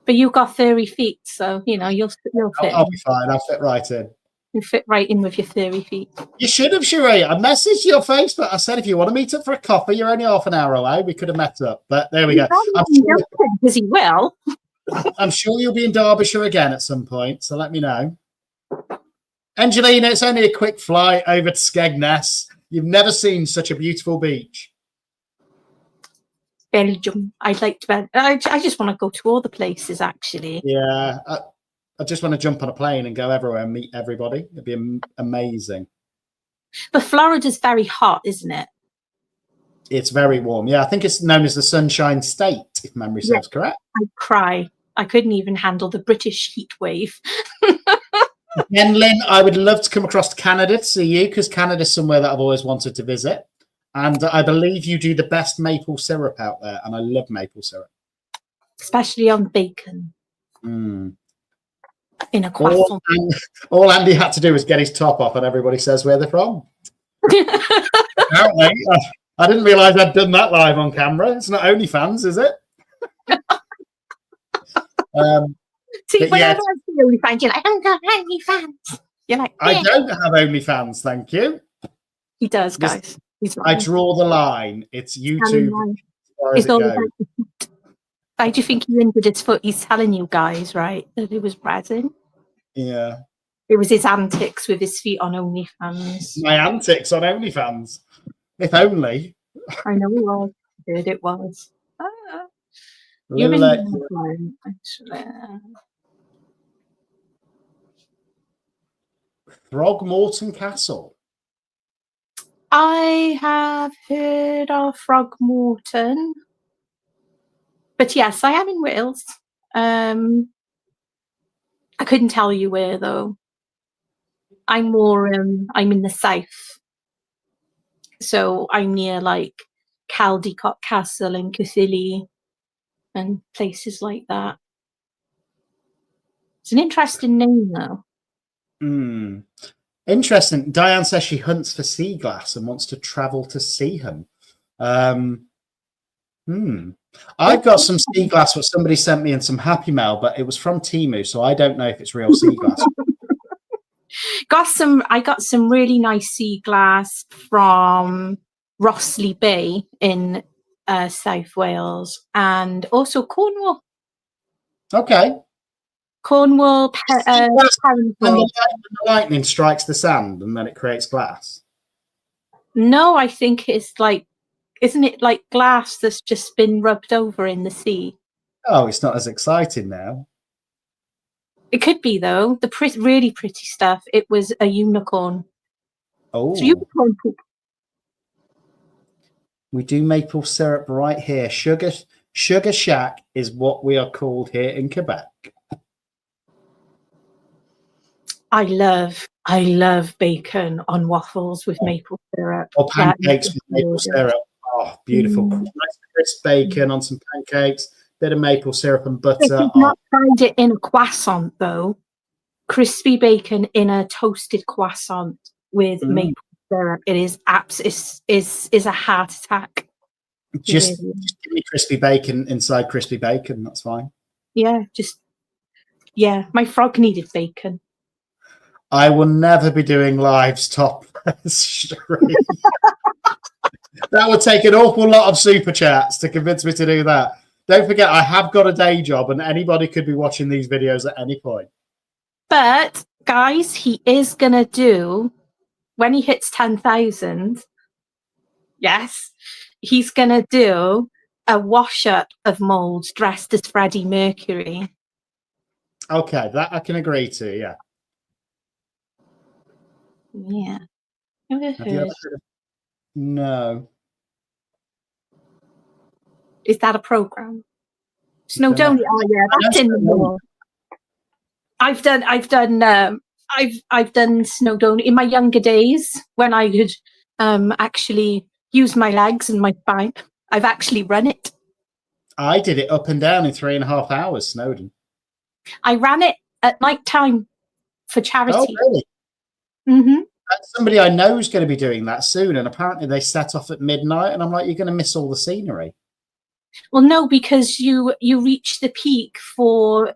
But you've got 30 feet, so you'll fit. I'll be fine. I'll fit right in. You fit right in with your 30 feet. You should have, Sheree. I messaged your Facebook. I said if you want to meet up for a coffee, you're only half an hour away. We could have met up. But there we go. Because he will. I'm sure you'll be in Derbyshire again at some point, so let me know. Angelina, it's only a quick flight over to Skegness. You've never seen such a beautiful beach. Belgium. I'd like to. I just want to go to all the places, actually. Yeah, I just want to jump on a plane and go everywhere and meet everybody. It'd be amazing. But Florida's very hot, isn't it? It's very warm. Yeah, I think it's known as the Sunshine State, if memory serves correct. I'd cry. I couldn't even handle the British heat wave. Again, Lynn, I would love to come across to Canada to see you, because Canada's somewhere that I've always wanted to visit. And I believe you do the best maple syrup out there, and I love maple syrup. Especially on bacon. Mm. In a croissant. All Andy had to do was get his top off, and everybody says where they're from. Apparently, I didn't realise I'd done that live on camera. It's not OnlyFans, is it? See, whenever I see OnlyFans, you're like, I haven't got OnlyFans. You're like, I don't have OnlyFans, thank you. He does, guys. I draw the line. It's YouTube. Why do you think he injured his foot? He's telling you guys, right, that it was resin. Yeah. It was his antics with his feet on OnlyFans. My antics on OnlyFans. If only. I know it was. It was. You're in the line, actually. Throgmorton Castle. I have heard of Throgmorton, but yes, I am in Wales. I couldn't tell you where though. I'm more I'm in the south, so I'm near like Caldicot Castle and Caerphilly and places like that. It's an interesting name though. Hmm. Interesting. Diane says she hunts for sea glass and wants to travel to see him. I've got some sea glass what somebody sent me in some Happy Mail, but it was from Temu, so I don't know if it's real sea glass. I got some really nice sea glass from Rossley Bay in South Wales and also Cornwall. Okay. Cornwall. When the lightning strikes the sand and then it creates glass. No, I think it's like, isn't it like glass that's just been rubbed over in the sea? Oh, it's not as exciting now. It could be though. The really pretty stuff. It was a unicorn. Oh. So unicorn poop. We do maple syrup right here. Sugar Shack is what we are called here in Quebec. I love bacon on waffles with maple syrup. Or pancakes with maple syrup. Oh, beautiful. Nice crisp bacon on some pancakes, bit of maple syrup and butter. If you've not tried it in a croissant though, crispy bacon in a toasted croissant with maple syrup, it is is a heart attack. Just give me crispy bacon inside crispy bacon, that's fine. Yeah, my frog needed bacon. I will never be doing lives topless. That would take an awful lot of super chats to convince me to do that. Don't forget, I have got a day job and anybody could be watching these videos at any point. But, guys, he is going to do, when he hits 10,000, yes, he's going to do a wash-up of molds dressed as Freddie Mercury. Okay, that I can agree to, yeah. Yeah. Have you ever heard of... No. Is that a program? Snowdonia. Oh yeah, that's in the wall. I've done Snowdonia in my younger days when I could actually use my legs and my spine. I've actually run it. I did it up and down in 3.5 hours, Snowdon. I ran it at night time. for Oh, charity. really? Hmm. Somebody I know is going to be doing that soon, and apparently they set off at midnight, and I'm like, you're going to miss all the scenery. Well, no, because you reach the peak for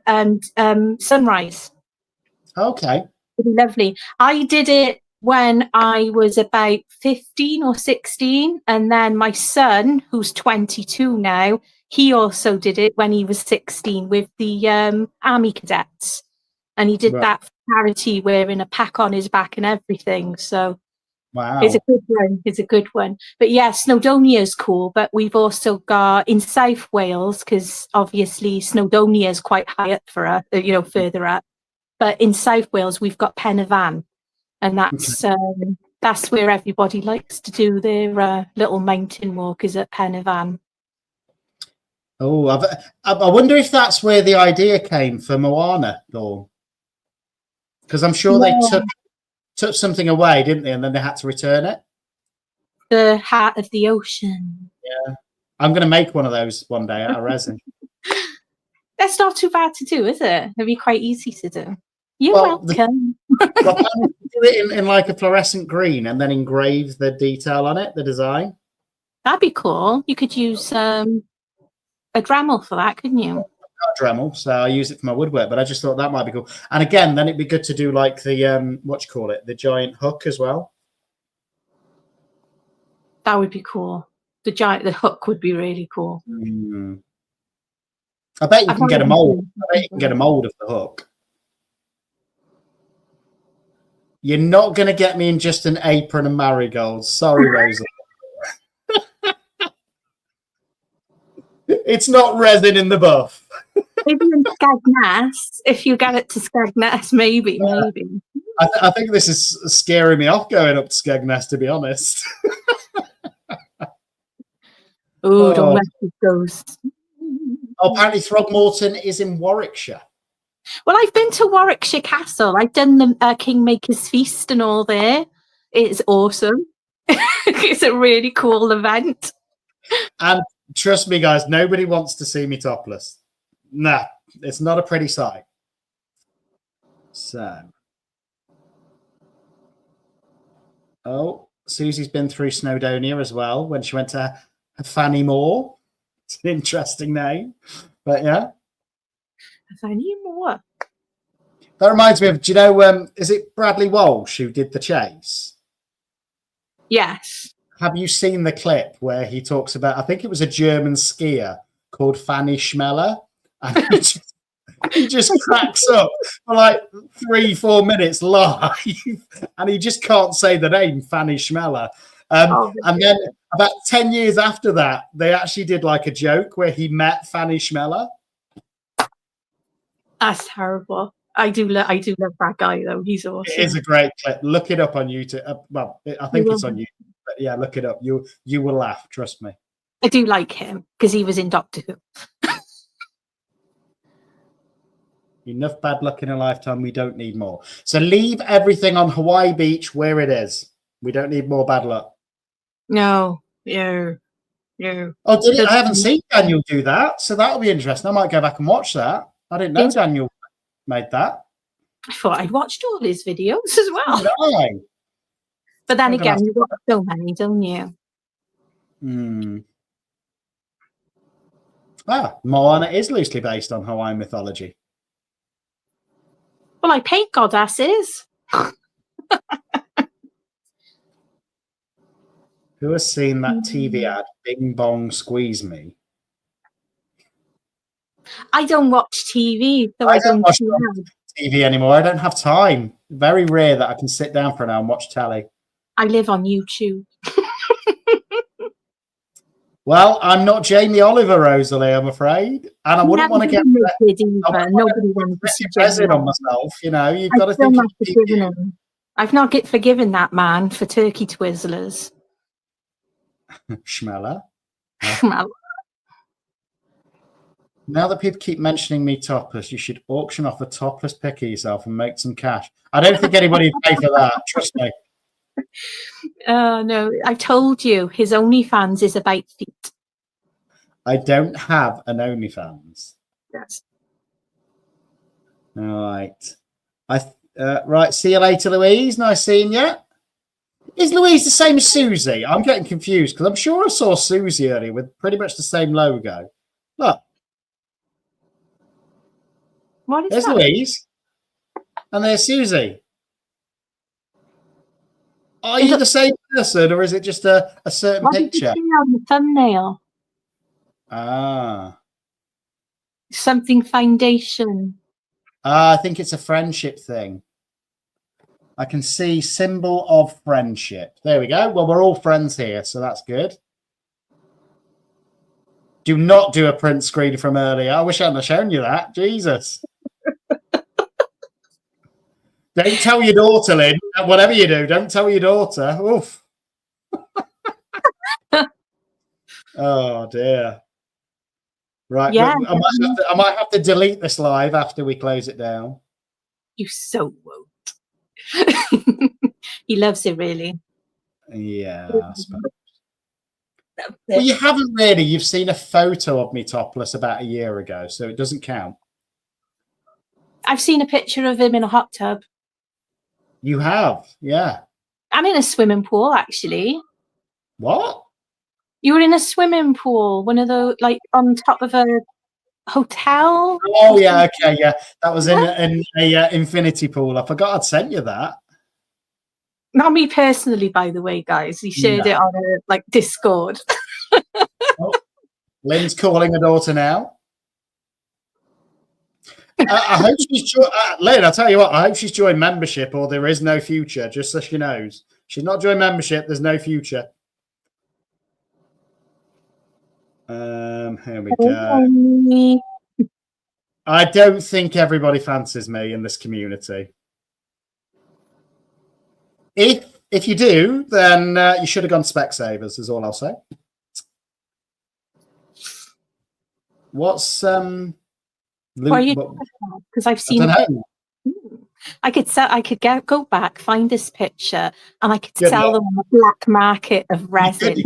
sunrise. Okay. Lovely. I did it when I was about 15 or 16, and then my son, who's 22 now, he also did it when he was 16 with the army cadets, and he did Right. that for charity, wearing a pack on his back and everything. So Wow. it's a good one. It's a good one. But yeah, Snowdonia is cool. But we've also got in South Wales, because obviously Snowdonia is quite high up for us, further up. But in South Wales, we've got Pen y Fan, and that's where everybody likes to do their little mountain walk, is at Pen y Fan. Oh, I wonder if that's where the idea came for Moana, Dawn. Because I'm sure they took something away, didn't they? And then they had to return it. The Heart of the Ocean. Yeah. I'm going to make one of those one day out of resin. That's not too bad to do, is it? It'd be quite easy to do. You're welcome. Well, do it in like a fluorescent green and then engrave the detail on it, the design. That'd be cool. You could use a Dremel for that, couldn't you? Dremel, so I use it for my woodwork, but I just thought that might be cool. And again, then it'd be good to do like the the giant hook as well. That would be cool. The hook would be really cool. I bet you can get a mold. I bet you can get a mold of the hook. You're not going to get me in just an apron and marigolds. Sorry, Rosa. It's not resin in the buff. Maybe in Skegness, if you get it to Skegness, maybe. I think this is scaring me off going up to Skegness, to be honest. Don't let it go. Oh, apparently Throgmorton is in Warwickshire. Well, I've been to Warwickshire Castle. I've done the Kingmaker's Feast and all there. It's awesome. It's a really cool event. And trust me, guys, nobody wants to see me topless. Nah, it's not a pretty sight. So. Oh, Susie's been through Snowdonia as well when she went to Fanny Moore. It's an interesting name. But yeah. Fanny Moore. That reminds me of, do you know, is it Bradley Walsh who did The Chase? Yes. Have you seen the clip where he talks about, I think it was a German skier called Fanny Schmeller, and he just cracks up for like 3-4 minutes live, and he just can't say the name Fanny Schmeller. And then about 10 years after that, they actually did like a joke where he met Fanny Schmeller. That's terrible. I do love that guy though. He's awesome. It is a great clip. Look it up on YouTube. Well, I think it's on YouTube. But yeah, look it up. You will laugh. Trust me. I do like him because he was in Doctor Who. Enough bad luck in a lifetime. We don't need more. So leave everything on Hawaii Beach where it is. We don't need more bad luck. No. Oh, did it? I haven't seen Daniel do that, so that'll be interesting. I might go back and watch that. I didn't know Daniel made that. I thought I watched all his videos as well. But then again, you watch so many, don't you? Moana is loosely based on Hawaiian mythology. Well, I paint goddesses. Who has seen that TV ad, Bing Bong Squeeze Me? I don't watch TV, so I don't watch TV anymore. I don't have time. Very rare that I can sit down for an hour and watch telly. I live on YouTube. Well, I'm not Jamie Oliver, Rosalie, I'm afraid. And I wouldn't want to get resin on myself. You know, you've got to think. I've not forgiven that man for turkey twizzlers. Schmeller. Now that people keep mentioning me topless, you should auction off a topless pic of yourself and make some cash. I don't think anybody would pay for that. Trust me. No, I told you his OnlyFans is about feet. I don't have an OnlyFans. Yes. All right. Right, see you later, Louise. Nice seeing you. Is Louise the same as Susie? I'm getting confused because I'm sure I saw Susie earlier with pretty much the same logo. Look, What is there's that? Louise, and there's Susie. Are Is you it- the same person, or is it just a certain What did you picture? see on the thumbnail? Ah. Something foundation. I think it's a friendship thing. I can see symbol of friendship. There we go. Well, we're all friends here, so that's good. Do not do a print screen from earlier. I wish I hadn't shown you that. Jesus. Don't tell your daughter, Lynn. Whatever you do, don't tell your daughter. Oof. Oh, dear. Right. Yeah. I might have to delete this live after we close it down. You so won't. He loves it, really. Yeah, I suppose. Well, you haven't really. You've seen a photo of me topless about a year ago, so it doesn't count. I've seen a picture of him in a hot tub. You have, yeah. And in a swimming pool, actually. What? You were in a swimming pool, one of those, like on top of a hotel. Oh, yeah, okay, yeah. That was in a infinity pool. I forgot I'd sent you that. Not me personally, by the way, guys. He shared it on a Discord. Oh, Lynn's calling her daughter now. I hope she's Lynn, I'll tell you what, I hope she's joined membership or there is no future, just so she knows. She's not joined membership, there's no future. Here we go. I don't think everybody fancies me in this community. If you do, then you should have gone Specsavers, is all I'll say. What's because I've seen I could go back, find this picture, and I could sell them on the black market of resin.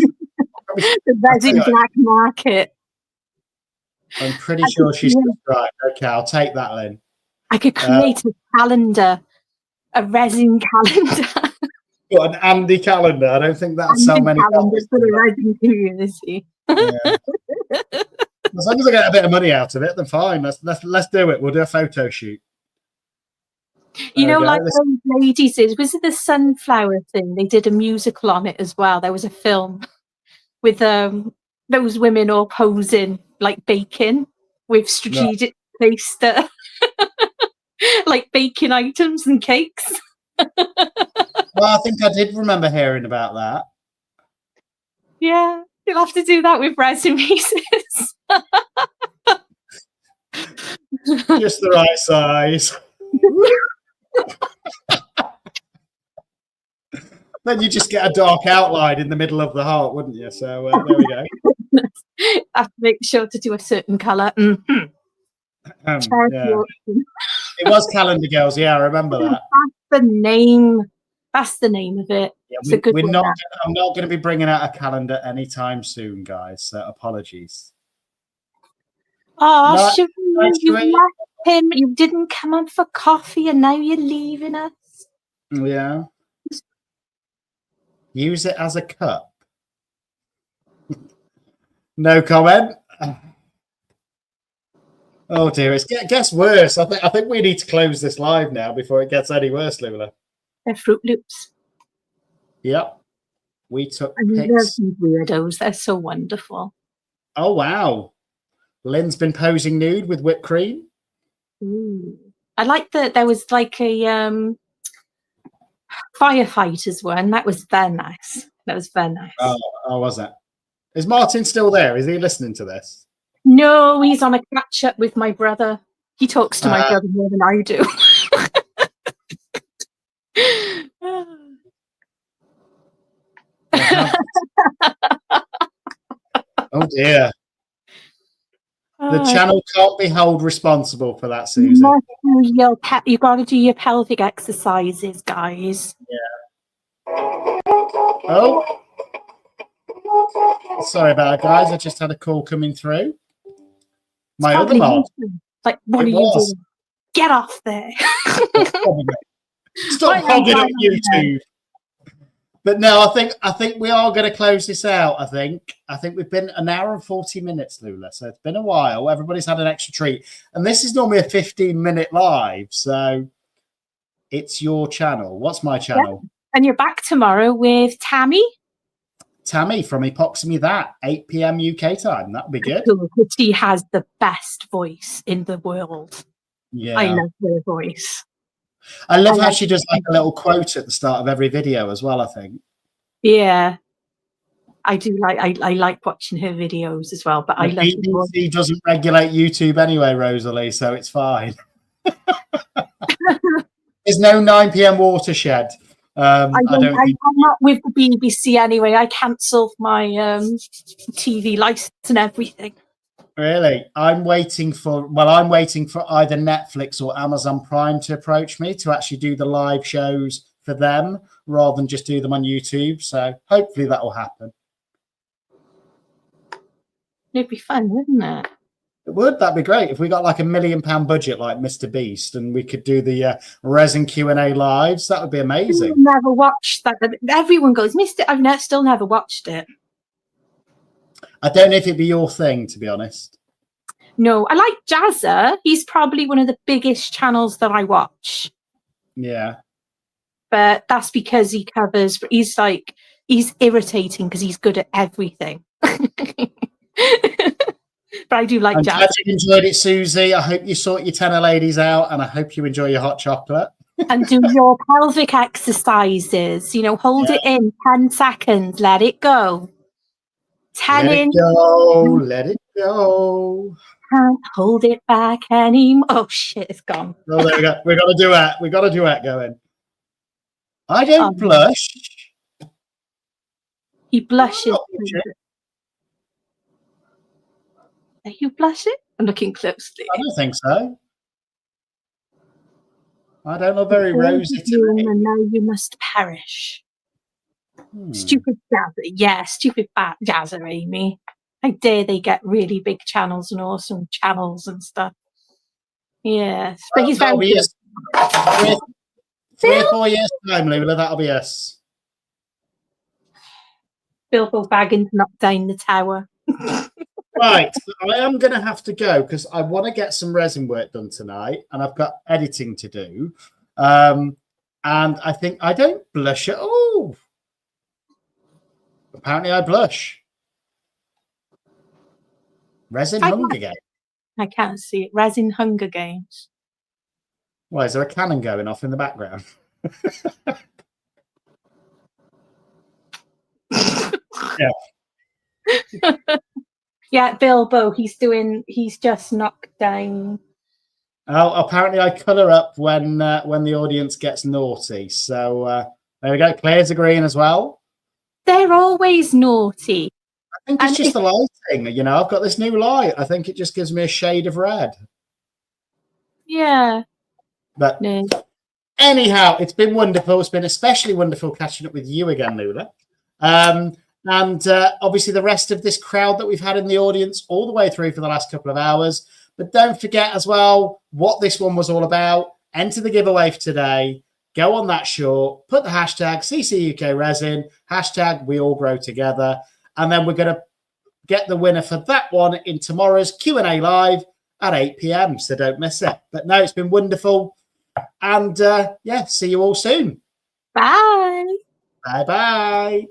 The resin black market. I'm pretty sure she's right. Okay, I'll take that, Lynn. I could create a calendar, a resin calendar. Got an Andy calendar. I don't think that's so many calendars for the resin community. Yeah. As long as I get a bit of money out of it, then fine. Let's do it. We'll do a photo shoot. You know, like those ladies did. Was it the sunflower thing? They did a musical on it as well. There was a film with those women all posing like baking with strategic placed like baking items and cakes. Well, I think I did remember hearing about that. Yeah, you'll have to do that with resin pieces. Just the right size. Then you just get a dark outline in the middle of the heart, wouldn't you? So there we go. I have to make sure to do a certain colour. Yeah. It was Calendar Girls. Yeah, I remember that. That's the name. That's the name of it. Yeah, I'm not going to be bringing out a calendar anytime soon, guys. So apologies. Oh, you left him. You didn't come on for coffee, and now you're leaving us. Yeah. Use it as a cup. No comment. Oh dear, it gets worse. I think we need to close this live now before it gets any worse, Lula. They're Fruit Loops. Yep. We took I love pics. these weirdos. They're so wonderful. Oh wow. Lynn's been posing nude with whipped cream. Ooh. I like that there was like a firefighters one. That was very nice. That was very nice. Oh, was that? Is Martin still there? Is he listening to this? No, he's on a catch up with my brother. He talks to my brother more than I do. Oh dear. The channel can't be held responsible for that, Susie. You got to do your pelvic exercises, guys. Yeah. Oh. Sorry about it, guys. I just had a call coming through. My other mom. Like, what are you doing? Get off there. Stop Right, hogging up I'm YouTube. But no, I think we are going to close this out. I think we've been an hour and 40 minutes, Lula. So it's been a while. Everybody's had an extra treat, and this is normally a 15-minute live. So it's your channel. What's my channel? Yeah. And you're back tomorrow with Tammy. Tammy from Epoxy Me That, 8 p.m. UK time. That'd be good. She has the best voice in the world. Yeah, I love her voice. I love how she does like a little quote at the start of every video as well, I think. Yeah. I do like I like watching her videos as well, but I love her voice. BBC doesn't regulate YouTube anyway, Rosalie, so it's fine. There's no 9 p.m. watershed. I'm not with the BBC anyway. I cancelled my TV license and everything. Really? I'm waiting for either Netflix or Amazon Prime to approach me to actually do the live shows for them rather than just do them on YouTube. So hopefully that will happen. It'd be fun, wouldn't it? It would. That'd be great if we got like £1 million budget like Mr. Beast and we could do the resin Q&A lives. That would be amazing. I've never watched that. Everyone goes, Mr. I've still never watched it. I don't know if it'd be your thing, to be honest. No, I like Jazza. He's probably one of the biggest channels that I watch. Yeah. But that's because he's irritating because he's good at everything. But I do like Jazza. I'm glad you enjoyed it, Susie. I hope you sort your tenor ladies out and I hope you enjoy your hot chocolate. And do your pelvic exercises. Hold it in 10 seconds. Let it go. 10 in. Let it go. Can't hold it back anymore. Oh shit, it's gone. Oh, there we go. We got a duet. We got a duet going. I don't blush. He blushes. Are you blushing? I'm looking closely. I don't think so. I don't look very rosy today. And now you must perish. Stupid Jazza. Yeah, stupid Jazza, Amy. How dare they get really big channels and awesome channels and stuff. Yes. But he's very good. 3 or 4 years time, Lula, that'll be us. Bilbo Baggins knocked down the tower. Right, so I am going to have to go because I want to get some resin work done tonight and I've got editing to do. And I think I don't blush at all. Apparently I blush. Resin Hunger Games. I can't see it. Resin Hunger Games. Why, is there a cannon going off in the background? Yeah. Yeah, Bilbo, he's just knocked down. Oh, apparently I colour up when the audience gets naughty. So there we go. Claire's agreeing as well. They're always naughty. I think it's just the lighting. I've got this new light. I think it just gives me a shade of red. Yeah. But anyhow, it's been wonderful. It's been especially wonderful catching up with you again, Lula. And obviously the rest of this crowd that we've had in the audience all the way through for the last couple of hours. But don't forget as well what this one was all about. Enter the giveaway for today. Go on that short, put the hashtag CCUKResin, hashtag We All Grow Together. And then we're going to get the winner for that one in tomorrow's Q&A live at 8 p.m. So don't miss it. But no, it's been wonderful. And see you all soon. Bye. Bye-bye.